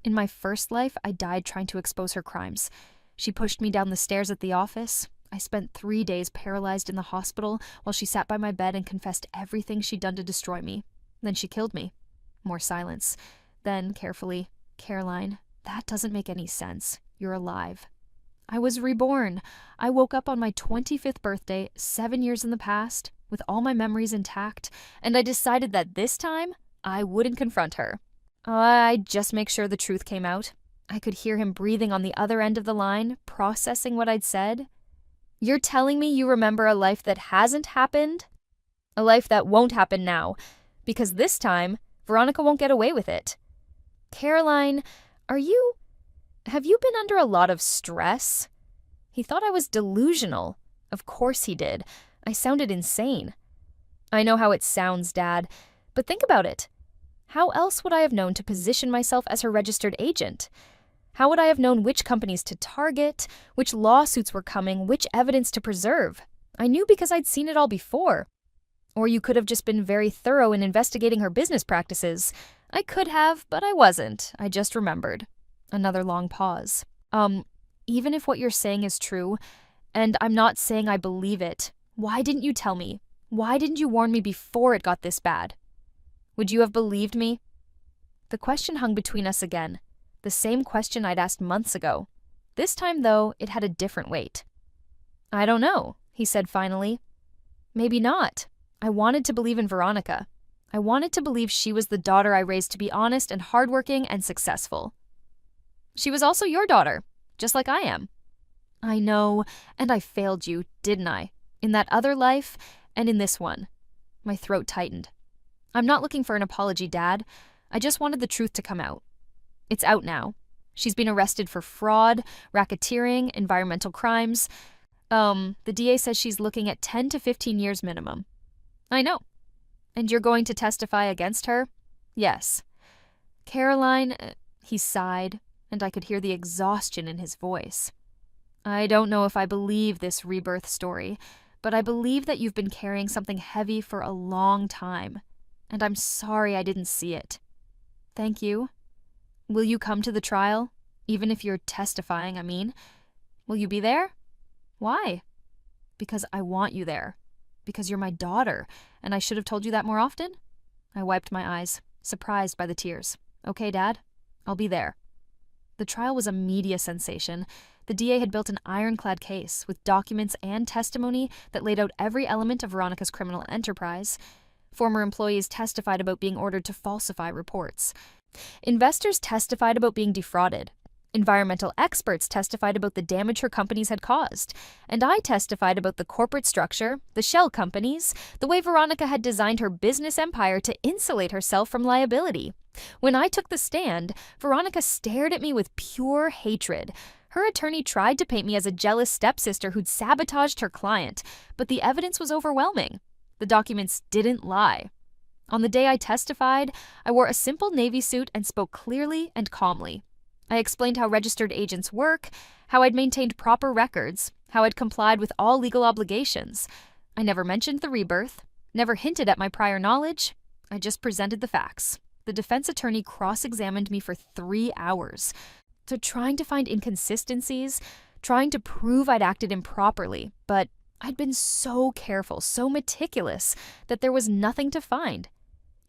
In my first life, I died trying to expose her crimes. She pushed me down the stairs at the office. I spent 3 days paralyzed in the hospital while she sat by my bed and confessed everything she'd done to destroy me. Then she killed me. More silence. Then, carefully, "Caroline, that doesn't make any sense. You're alive." I was reborn. I woke up on my 25th birthday, 7 years in the past, with all my memories intact, and I decided that this time, I wouldn't confront her. I'd just make sure the truth came out. I could hear him breathing on the other end of the line, processing what I'd said. "You're telling me you remember a life that hasn't happened? A life that won't happen now, because this time, Veronica won't get away with it. Caroline, have you been under a lot of stress?" He thought I was delusional. Of course he did. I sounded insane. "I know how it sounds, Dad, but think about it. How else would I have known to position myself as her registered agent? How would I have known which companies to target, which lawsuits were coming, which evidence to preserve? I knew because I'd seen it all before. Or you could have just been very thorough in investigating her business practices. I could have, but I wasn't. I just remembered. Another long pause. Even if what you're saying is true, and I'm not saying I believe it, why didn't you tell me? Why didn't you warn me before it got this bad? Would you have believed me? The question hung between us again. The same question I'd asked months ago. This time, though, it had a different weight. I don't know, he said finally. Maybe not. I wanted to believe in Veronica. I wanted to believe she was the daughter I raised to be honest and hardworking and successful. She was also your daughter, just like I am. I know, and I failed you, didn't I? In that other life and in this one. My throat tightened. I'm not looking for an apology, Dad. I just wanted the truth to come out. It's out now. She's been arrested for fraud, racketeering, environmental crimes. The DA says she's looking at 10 to 15 years minimum. I know. And you're going to testify against her? Yes. Caroline, he sighed, and I could hear the exhaustion in his voice. I don't know if I believe this rebirth story, but I believe that you've been carrying something heavy for a long time, and I'm sorry I didn't see it. Thank you. Will you come to the trial? Even if you're testifying, I mean. Will you be there? Why? Because I want you there. Because you're my daughter, and I should have told you that more often? I wiped my eyes, surprised by the tears. Okay, Dad, I'll be there. The trial was a media sensation. The DA had built an ironclad case with documents and testimony that laid out every element of Veronica's criminal enterprise. Former employees testified about being ordered to falsify reports. Investors testified about being defrauded. Environmental experts testified about the damage her companies had caused. And I testified about the corporate structure, the shell companies, the way Veronica had designed her business empire to insulate herself from liability. When I took the stand, Veronica stared at me with pure hatred. Her attorney tried to paint me as a jealous stepsister who'd sabotaged her client, but the evidence was overwhelming. The documents didn't lie. On the day I testified, I wore a simple navy suit and spoke clearly and calmly. I explained how registered agents work, how I'd maintained proper records, how I'd complied with all legal obligations. I never mentioned the rebirth, never hinted at my prior knowledge. I just presented the facts. The defense attorney cross-examined me for 3 hours. Trying to find inconsistencies, trying to prove I'd acted improperly, but I'd been so careful, so meticulous, that there was nothing to find.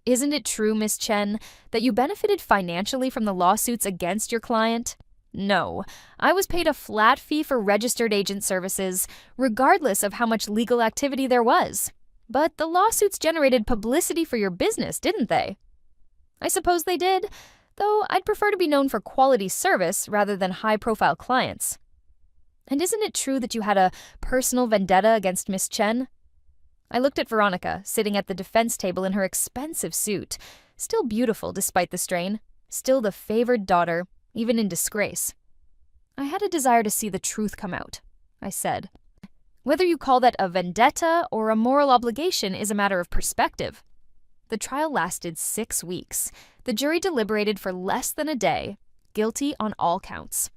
Isn't it true, Miss Chen, that you benefited financially from the lawsuits against your client? No. I was paid a flat fee for registered agent services, regardless of how much legal activity there was. But the lawsuits generated publicity for your business, didn't they? I suppose they did, though I'd prefer to be known for quality service rather than high-profile clients. And isn't it true that you had a personal vendetta against Miss Chen? I looked at Veronica, sitting at the defense table in her expensive suit, still beautiful despite the strain, still the favored daughter, even in disgrace. I had a desire to see the truth come out, I said. Whether you call that a vendetta or a moral obligation is a matter of perspective. The trial lasted 6 weeks. The jury deliberated for less than a day, guilty on all counts.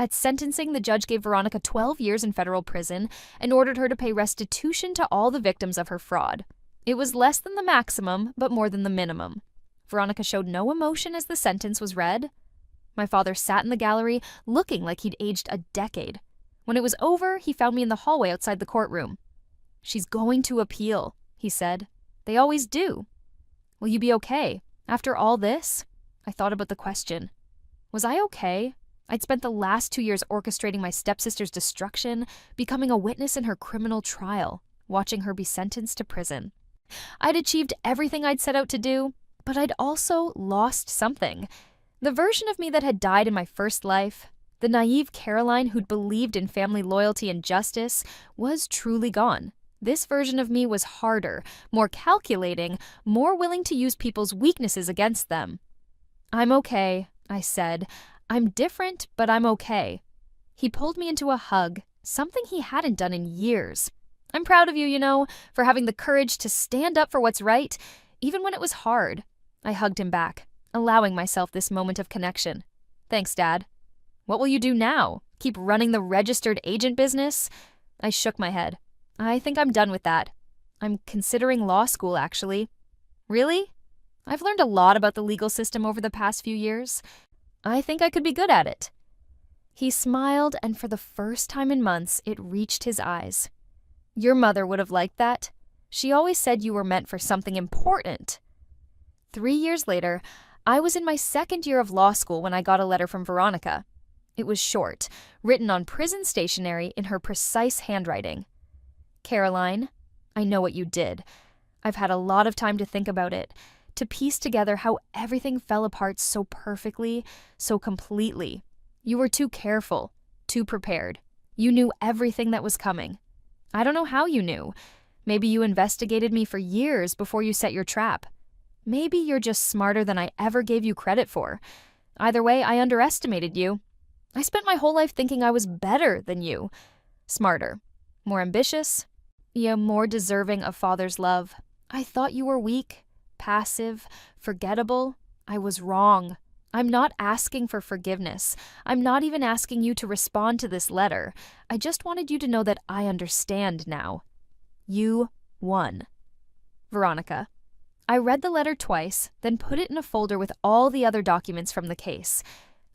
At sentencing, the judge gave Veronica 12 years in federal prison and ordered her to pay restitution to all the victims of her fraud. It was less than the maximum, but more than the minimum. Veronica showed no emotion as the sentence was read. My father sat in the gallery, looking like he'd aged a decade. When it was over, he found me in the hallway outside the courtroom. "She's going to appeal," he said. "They always do." "Will you be okay? After all this?" I thought about the question. Was I okay? I'd spent the last 2 years orchestrating my stepsister's destruction, becoming a witness in her criminal trial, watching her be sentenced to prison. I'd achieved everything I'd set out to do, but I'd also lost something. The version of me that had died in my first life, the naive Caroline who'd believed in family loyalty and justice, was truly gone. This version of me was harder, more calculating, more willing to use people's weaknesses against them. "I'm okay," I said. "I'm different, but I'm okay." He pulled me into a hug, something he hadn't done in years. "I'm proud of you, for having the courage to stand up for what's right, even when it was hard. I hugged him back, allowing myself this moment of connection. Thanks, Dad. What will you do now? Keep running the registered agent business? I shook my head. I think I'm done with that. I'm considering law school, actually. Really? I've learned a lot about the legal system over the past few years. I think I could be good at it. He smiled, and for the first time in months, it reached his eyes. Your mother would have liked that. She always said you were meant for something important. 3 years later, I was in my second year of law school when I got a letter from Veronica. It was short, written on prison stationery in her precise handwriting. Caroline, I know what you did. I've had a lot of time to think about it, to piece together how everything fell apart so perfectly, so completely. You were too careful, too prepared. You knew everything that was coming. I don't know how you knew. Maybe you investigated me for years before you set your trap. Maybe you're just smarter than I ever gave you credit for. Either way, I underestimated you. I spent my whole life thinking I was better than you. Smarter. More ambitious. Yeah, more deserving of Father's love. I thought you were weak, passive, forgettable. I was wrong. I'm not asking for forgiveness. I'm not even asking you to respond to this letter. I just wanted you to know that I understand now. You won. Veronica. I read the letter twice, then put it in a folder with all the other documents from the case.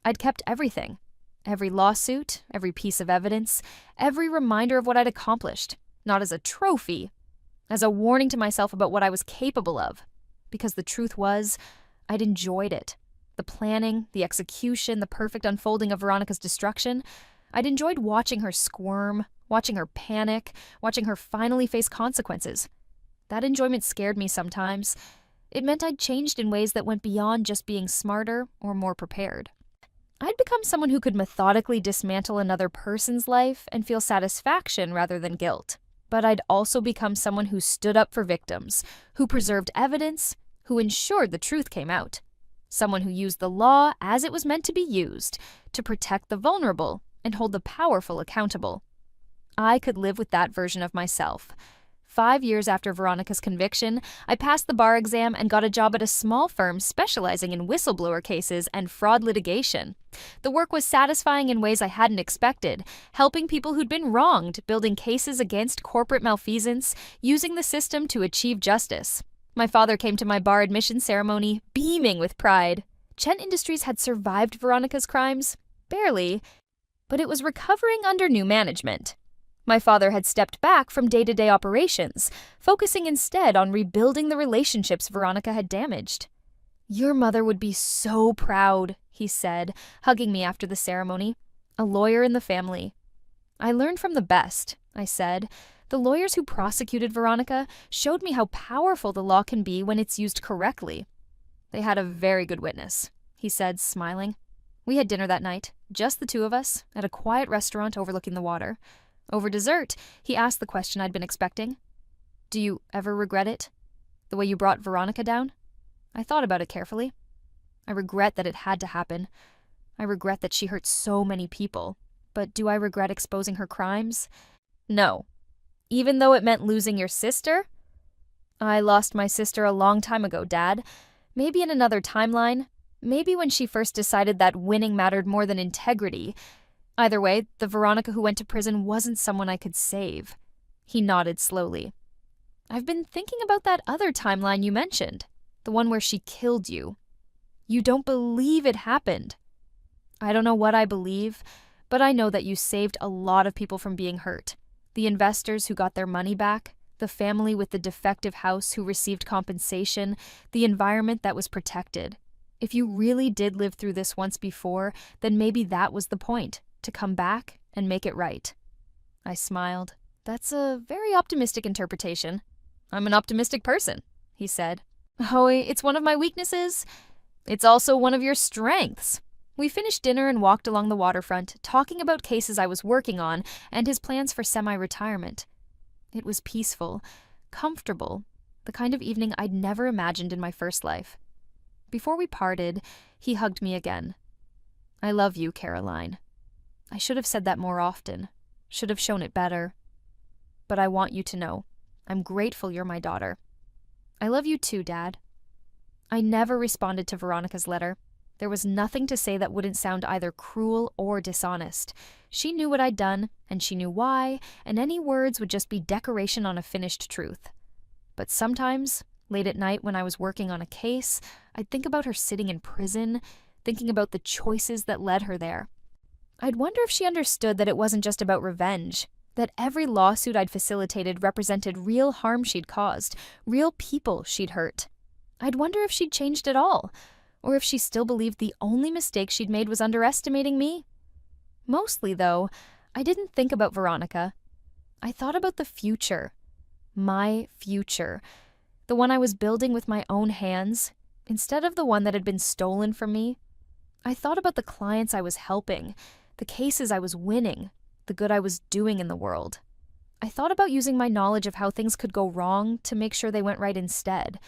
I'd kept everything. Every lawsuit, every piece of evidence, every reminder of what I'd accomplished. Not as a trophy, as a warning to myself about what I was capable of. Because the truth was, I'd enjoyed it. The planning, the execution, the perfect unfolding of Veronica's destruction. I'd enjoyed watching her squirm, watching her panic, watching her finally face consequences. That enjoyment scared me sometimes. It meant I'd changed in ways that went beyond just being smarter or more prepared. I'd become someone who could methodically dismantle another person's life and feel satisfaction rather than guilt. But I'd also become someone who stood up for victims, who preserved evidence, who ensured the truth came out. Someone who used the law as it was meant to be used, to protect the vulnerable and hold the powerful accountable. I could live with that version of myself. 5 years after Veronica's conviction, I passed the bar exam and got a job at a small firm specializing in whistleblower cases and fraud litigation. The work was satisfying in ways I hadn't expected, helping people who'd been wronged, building cases against corporate malfeasance, using the system to achieve justice. My father came to my bar admission ceremony, beaming with pride. Chen Industries had survived Veronica's crimes, barely, but it was recovering under new management. My father had stepped back from day-to-day operations, focusing instead on rebuilding the relationships Veronica had damaged. Your mother would be so proud, he said, hugging me after the ceremony. A lawyer in the family. I learned from the best, I said. The lawyers who prosecuted Veronica showed me how powerful the law can be when it's used correctly. They had a very good witness, he said, smiling. We had dinner that night, just the two of us, at a quiet restaurant overlooking the water. Over dessert, he asked the question I'd been expecting. Do you ever regret it? The way you brought Veronica down? I thought about it carefully. I regret that it had to happen. I regret that she hurt so many people. But do I regret exposing her crimes? No. Even though it meant losing your sister? I lost my sister a long time ago, Dad. Maybe in another timeline. Maybe when she first decided that winning mattered more than integrity. Either way, the Veronica who went to prison wasn't someone I could save. He nodded slowly. I've been thinking about that other timeline you mentioned, the one where she killed you. You don't believe it happened. I don't know what I believe, but I know that you saved a lot of people from being hurt. The investors who got their money back, the family with the defective house who received compensation, the environment that was protected. If you really did live through this once before, then maybe that was the point. To come back and make it right. I smiled. That's a very optimistic interpretation. I'm an optimistic person, he said. Oh, it's one of my weaknesses. It's also one of your strengths. We finished dinner and walked along the waterfront, talking about cases I was working on and his plans for semi-retirement. It was peaceful, comfortable, the kind of evening I'd never imagined in my first life. Before we parted, he hugged me again. I love you, Caroline. I should have said that more often, should have shown it better. But I want you to know, I'm grateful you're my daughter. I love you too, Dad. I never responded to Veronica's letter. There was nothing to say that wouldn't sound either cruel or dishonest. She knew what I'd done, and she knew why, and any words would just be decoration on a finished truth. But sometimes, late at night when I was working on a case, I'd think about her sitting in prison, thinking about the choices that led her there. I'd wonder if she understood that it wasn't just about revenge, that every lawsuit I'd facilitated represented real harm she'd caused, real people she'd hurt. I'd wonder if she'd changed at all, or if she still believed the only mistake she'd made was underestimating me. Mostly, though, I didn't think about Veronica. I thought about the future. My future. The one I was building with my own hands, instead of the one that had been stolen from me. I thought about the clients I was helping, the cases I was winning, the good I was doing in the world. I thought about using my knowledge of how things could go wrong to make sure they went right instead.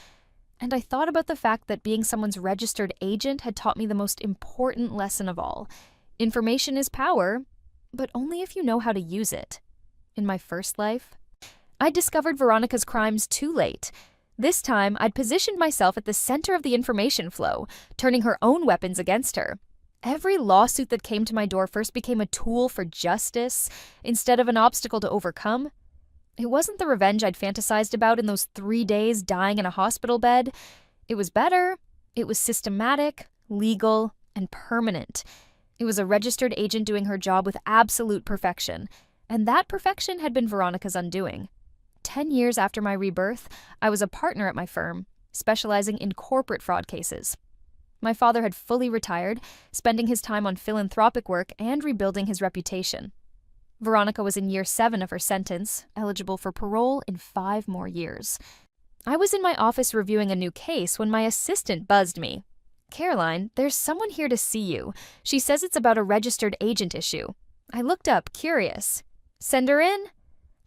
And I thought about the fact that being someone's registered agent had taught me the most important lesson of all. Information is power, but only if you know how to use it. In my first life, I discovered Veronica's crimes too late. This time, I'd positioned myself at the center of the information flow, turning her own weapons against her. Every lawsuit that came to my door first became a tool for justice instead of an obstacle to overcome. It wasn't the revenge I'd fantasized about in those 3 days dying in a hospital bed. It was better. It was systematic, legal, and permanent. It was a registered agent doing her job with absolute perfection, and that perfection had been Veronica's undoing. 10 years after my rebirth, I was a partner at my firm, specializing in corporate fraud cases. My father had fully retired, spending his time on philanthropic work and rebuilding his reputation. Veronica was in year 7 of her sentence, eligible for parole in 5 more years. I was in my office reviewing a new case when my assistant buzzed me. "Caroline, there's someone here to see you. She says it's about a registered agent issue." I looked up, curious. "Send her in?"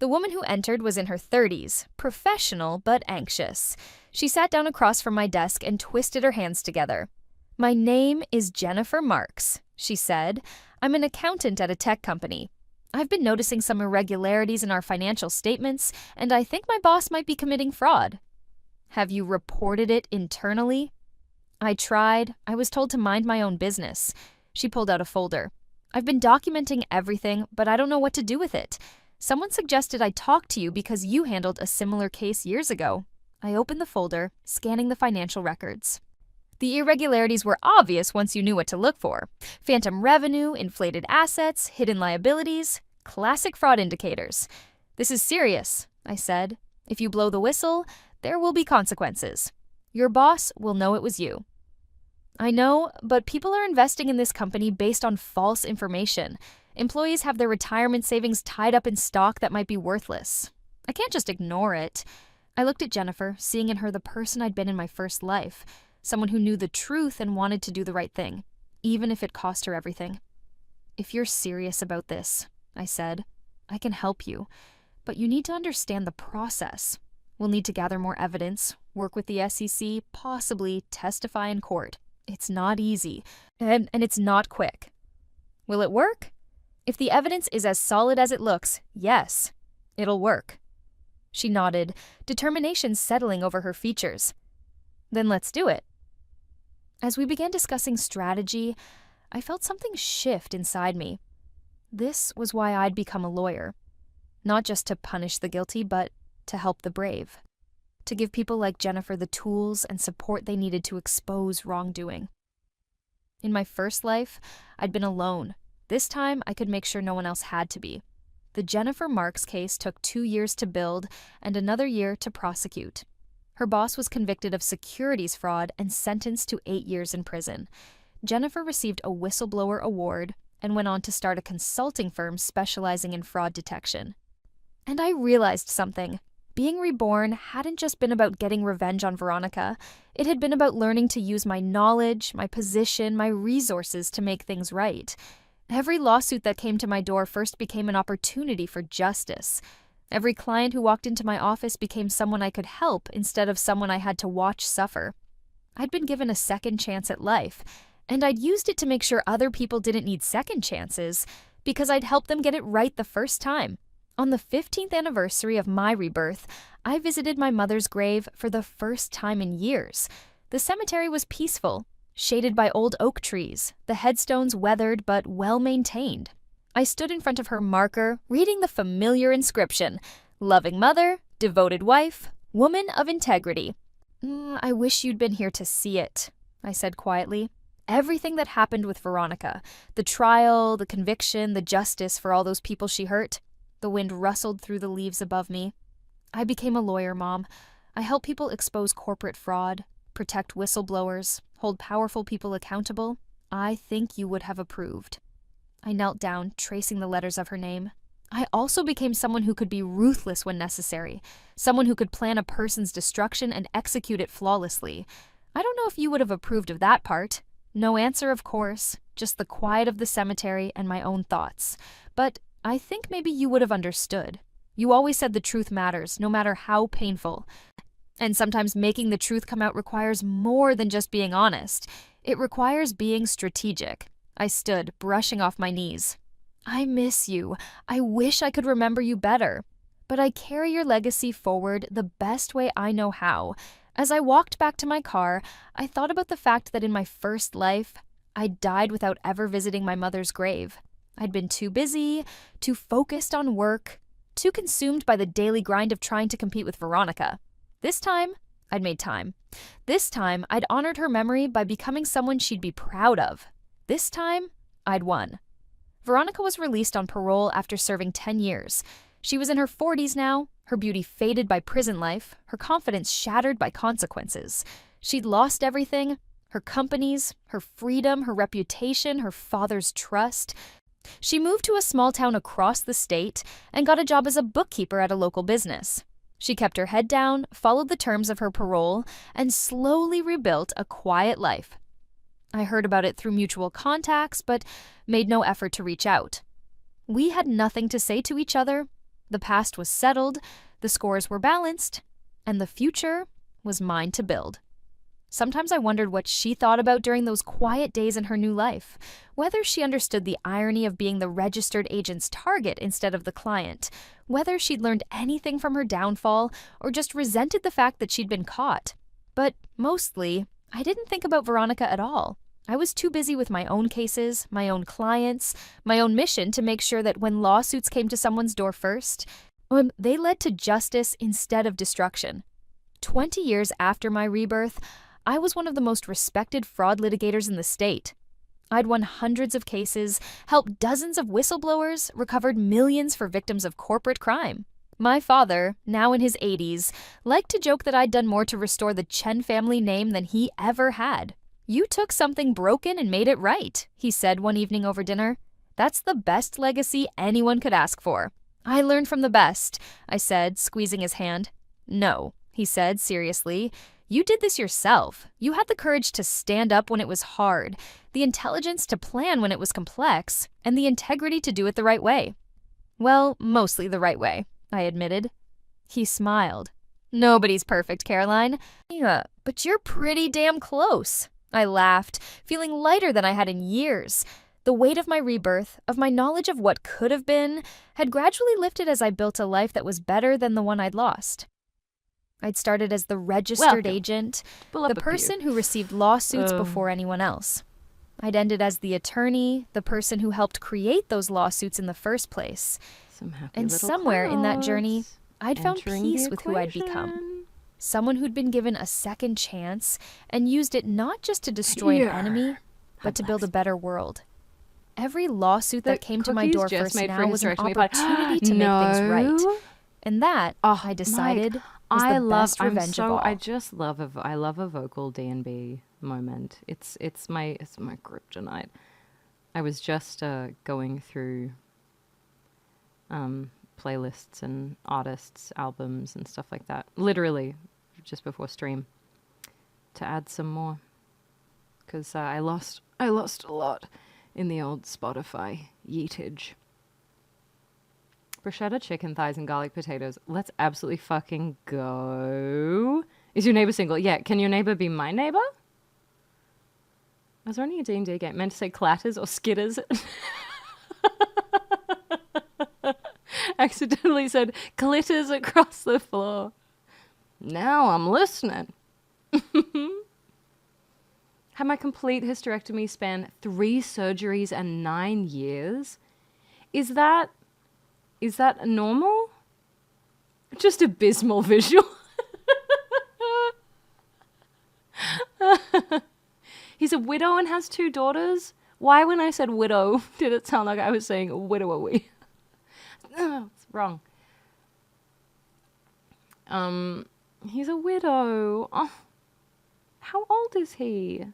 The woman who entered was in her 30s, professional but anxious. She sat down across from my desk and twisted her hands together. "My name is Jennifer Marks," she said. "I'm an accountant at a tech company. I've been noticing some irregularities in our financial statements, and I think my boss might be committing fraud." "Have you reported it internally?" I tried. I was told to mind my own business. She pulled out a folder. "I've been documenting everything, but I don't know what to do with it. Someone suggested I talk to you because you handled a similar case years ago." I opened the folder, scanning the financial records. The irregularities were obvious once you knew what to look for. Phantom revenue, inflated assets, hidden liabilities, classic fraud indicators. "This is serious," I said. "If you blow the whistle, there will be consequences. Your boss will know it was you." "I know, but people are investing in this company based on false information. Employees have their retirement savings tied up in stock that might be worthless. I can't just ignore it." I looked at Jennifer, seeing in her the person I'd been in my first life, someone who knew the truth and wanted to do the right thing, even if it cost her everything. "If you're serious about this," I said, "I can help you, but you need to understand the process. We'll need to gather more evidence, work with the SEC, possibly testify in court. It's not easy, and it's not quick." "Will it work?" "If the evidence is as solid as it looks, yes, it'll work." She nodded, determination settling over her features. "Then let's do it." As we began discussing strategy, I felt something shift inside me. This was why I'd become a lawyer. Not just to punish the guilty, but to help the brave. To give people like Jennifer the tools and support they needed to expose wrongdoing. In my first life, I'd been alone. This time, I could make sure no one else had to be. The Jennifer Marks case took 2 years to build and another year to prosecute. Her boss was convicted of securities fraud and sentenced to 8 years in prison. Jennifer received a whistleblower award and went on to start a consulting firm specializing in fraud detection. And I realized something. Being reborn hadn't just been about getting revenge on Veronica. It had been about learning to use my knowledge, my position, my resources to make things right. Every lawsuit that came to my door first became an opportunity for justice. Every client who walked into my office became someone I could help instead of someone I had to watch suffer. I'd been given a second chance at life, and I'd used it to make sure other people didn't need second chances because I'd helped them get it right the first time. On the 15th anniversary of my rebirth, I visited my mother's grave for the first time in years. The cemetery was peaceful, shaded by old oak trees, the headstones weathered but well-maintained. I stood in front of her marker, reading the familiar inscription, "Loving mother, devoted wife, woman of integrity." I wish you'd been here to see it, I said quietly. Everything that happened with Veronica, the trial, the conviction, the justice for all those people she hurt. The wind rustled through the leaves above me. I became a lawyer, Mom. I help people expose corporate fraud, protect whistleblowers, hold powerful people accountable. I think you would have approved. I knelt down, tracing the letters of her name. I also became someone who could be ruthless when necessary, someone who could plan a person's destruction and execute it flawlessly. I don't know if you would have approved of that part. No answer, of course, just the quiet of the cemetery and my own thoughts. But I think maybe you would have understood. You always said the truth matters, no matter how painful. And sometimes making the truth come out requires more than just being honest. It requires being strategic. I stood, brushing off my knees. I miss you. I wish I could remember you better. But I carry your legacy forward the best way I know how. As I walked back to my car, I thought about the fact that in my first life, I died without ever visiting my mother's grave. I'd been too busy, too focused on work, too consumed by the daily grind of trying to compete with Veronica. This time, I'd made time. This time, I'd honored her memory by becoming someone she'd be proud of. This time, I'd won. Veronica was released on parole after serving 10 years. She was in her 40s now, her beauty faded by prison life, her confidence shattered by consequences. She'd lost everything, her companies, her freedom, her reputation, her father's trust. She moved to a small town across the state and got a job as a bookkeeper at a local business. She kept her head down, followed the terms of her parole, and slowly rebuilt a quiet life. I heard about it through mutual contacts, but made no effort to reach out. We had nothing to say to each other. The past was settled, the scores were balanced, and the future was mine to build. Sometimes I wondered what she thought about during those quiet days in her new life, whether she understood the irony of being the registered agent's target instead of the client, whether she'd learned anything from her downfall or just resented the fact that she'd been caught. But mostly, I didn't think about Veronica at all. I was too busy with my own cases, my own clients, my own mission to make sure that when lawsuits came to someone's door first, they led to justice instead of destruction. 20 years after my rebirth, I was one of the most respected fraud litigators in the state. I'd won hundreds of cases, helped dozens of whistleblowers, recovered millions for victims of corporate crime. My father, now in his 80s, liked to joke that I'd done more to restore the Chen family name than he ever had. "You took something broken and made it right," he said one evening over dinner. "That's the best legacy anyone could ask for." "I learned from the best," I said, squeezing his hand. "No," he said seriously. "You did this yourself. You had the courage to stand up when it was hard, the intelligence to plan when it was complex, and the integrity to do it the right way." "Well, mostly the right way," I admitted. He smiled. "Nobody's perfect, Caroline." "Yeah, but you're pretty damn close." I laughed, feeling lighter than I had in years. The weight of my rebirth, of my knowledge of what could have been, had gradually lifted as I built a life that was better than the one I'd lost. I'd started as the registered agent, the person who received lawsuits before anyone else. I'd ended as the attorney, the person who helped create those lawsuits in the first place. And somewhere in that journey, I'd found peace with who I'd become. Someone who'd been given a second chance and used it not just to destroy an enemy, but to build a better world. Every lawsuit that came to my door first now was an opportunity to make things right. And that, I decided, was the best revenge of all. I love a vocal D&B moment. It's my kryptonite. I was just going through playlists and artists, albums and stuff like that. Literally, just before stream, to add some more, because I lost a lot in the old Spotify yeetage. Bruschetta chicken thighs and garlic potatoes. Let's absolutely fucking go. Is your neighbor single? Yeah. Can your neighbor be my neighbor? I was running a D&D game. Meant to say clatters or skitters. Accidentally said clitters across the floor. Now I'm listening. Had my complete hysterectomy span 3 surgeries and 9 years. Is that normal? Just abysmal visual. He's a widow and has 2 daughters. Why, when I said widow, did it sound like I was saying widowy? It's wrong. He's a widow. Oh, how old is he?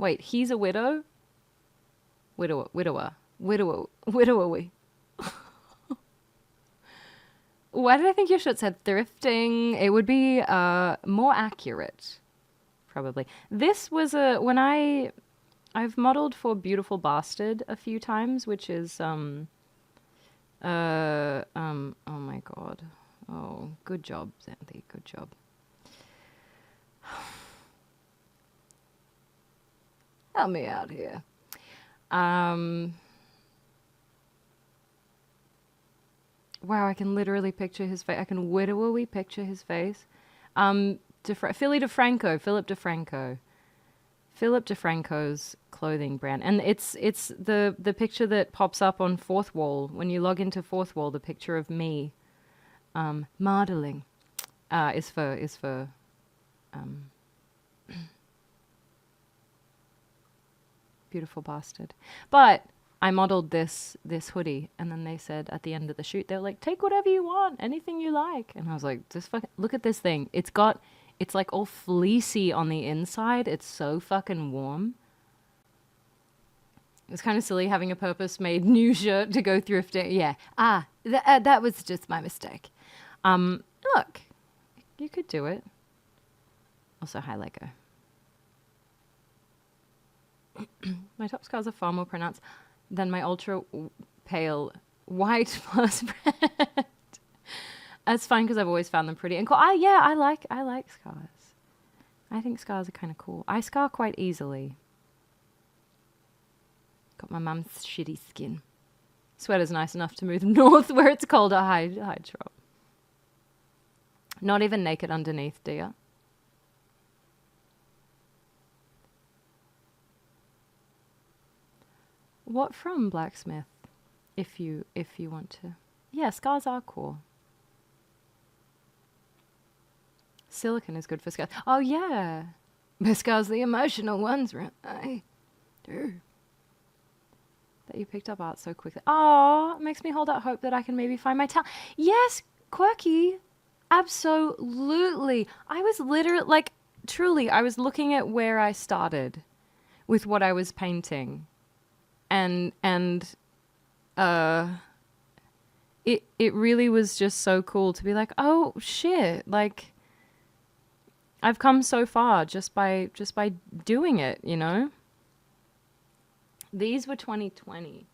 Wait, he's a widow? Widower. Why did I think your shirt said thrifting? It would be more accurate, probably. This was I've modeled for Beautiful Bastard a few times, which is oh my god. Oh, good job, Xanthi, good job. Help me out here. Wow, I can literally picture his face. I can widowy picture his face. Philip DeFranco. Philip DeFranco's clothing brand. And it's the picture that pops up on Fourth Wall. When you log into Fourth Wall, the picture of me modeling is for Beautiful Bastard. But I modeled this hoodie, and then they said at the end of the shoot, they were like, take whatever you want, anything you like. And I was like, just fucking look at this thing. It's like all fleecy on the inside. It's so fucking warm. It was kind of silly having a purpose-made new shirt to go thrifting. Yeah. That was just my mistake. Look, you could do it. Also, hi, Lego. My top scars are far more pronounced than my ultra pale white plus red. That's fine because I've always found them pretty and cool. I like scars. I think scars are kind of cool. I scar quite easily. Got my mum's shitty skin. Sweater's nice enough to move north where it's colder. Hi, Trop. Not even naked underneath, dear. What from, Blacksmith? If you want to. Yeah, scars are cool. Silicone is good for scars. Oh yeah. But scars the emotional ones, right? That you picked up art so quickly. Oh, it makes me hold out hope that I can maybe find my talent. Yes, Quirky. Absolutely. I was literally, truly, I was looking at where I started with what I was painting. And it really was just so cool to be like, oh shit, I've come so far just by doing it, you know? These were 2020.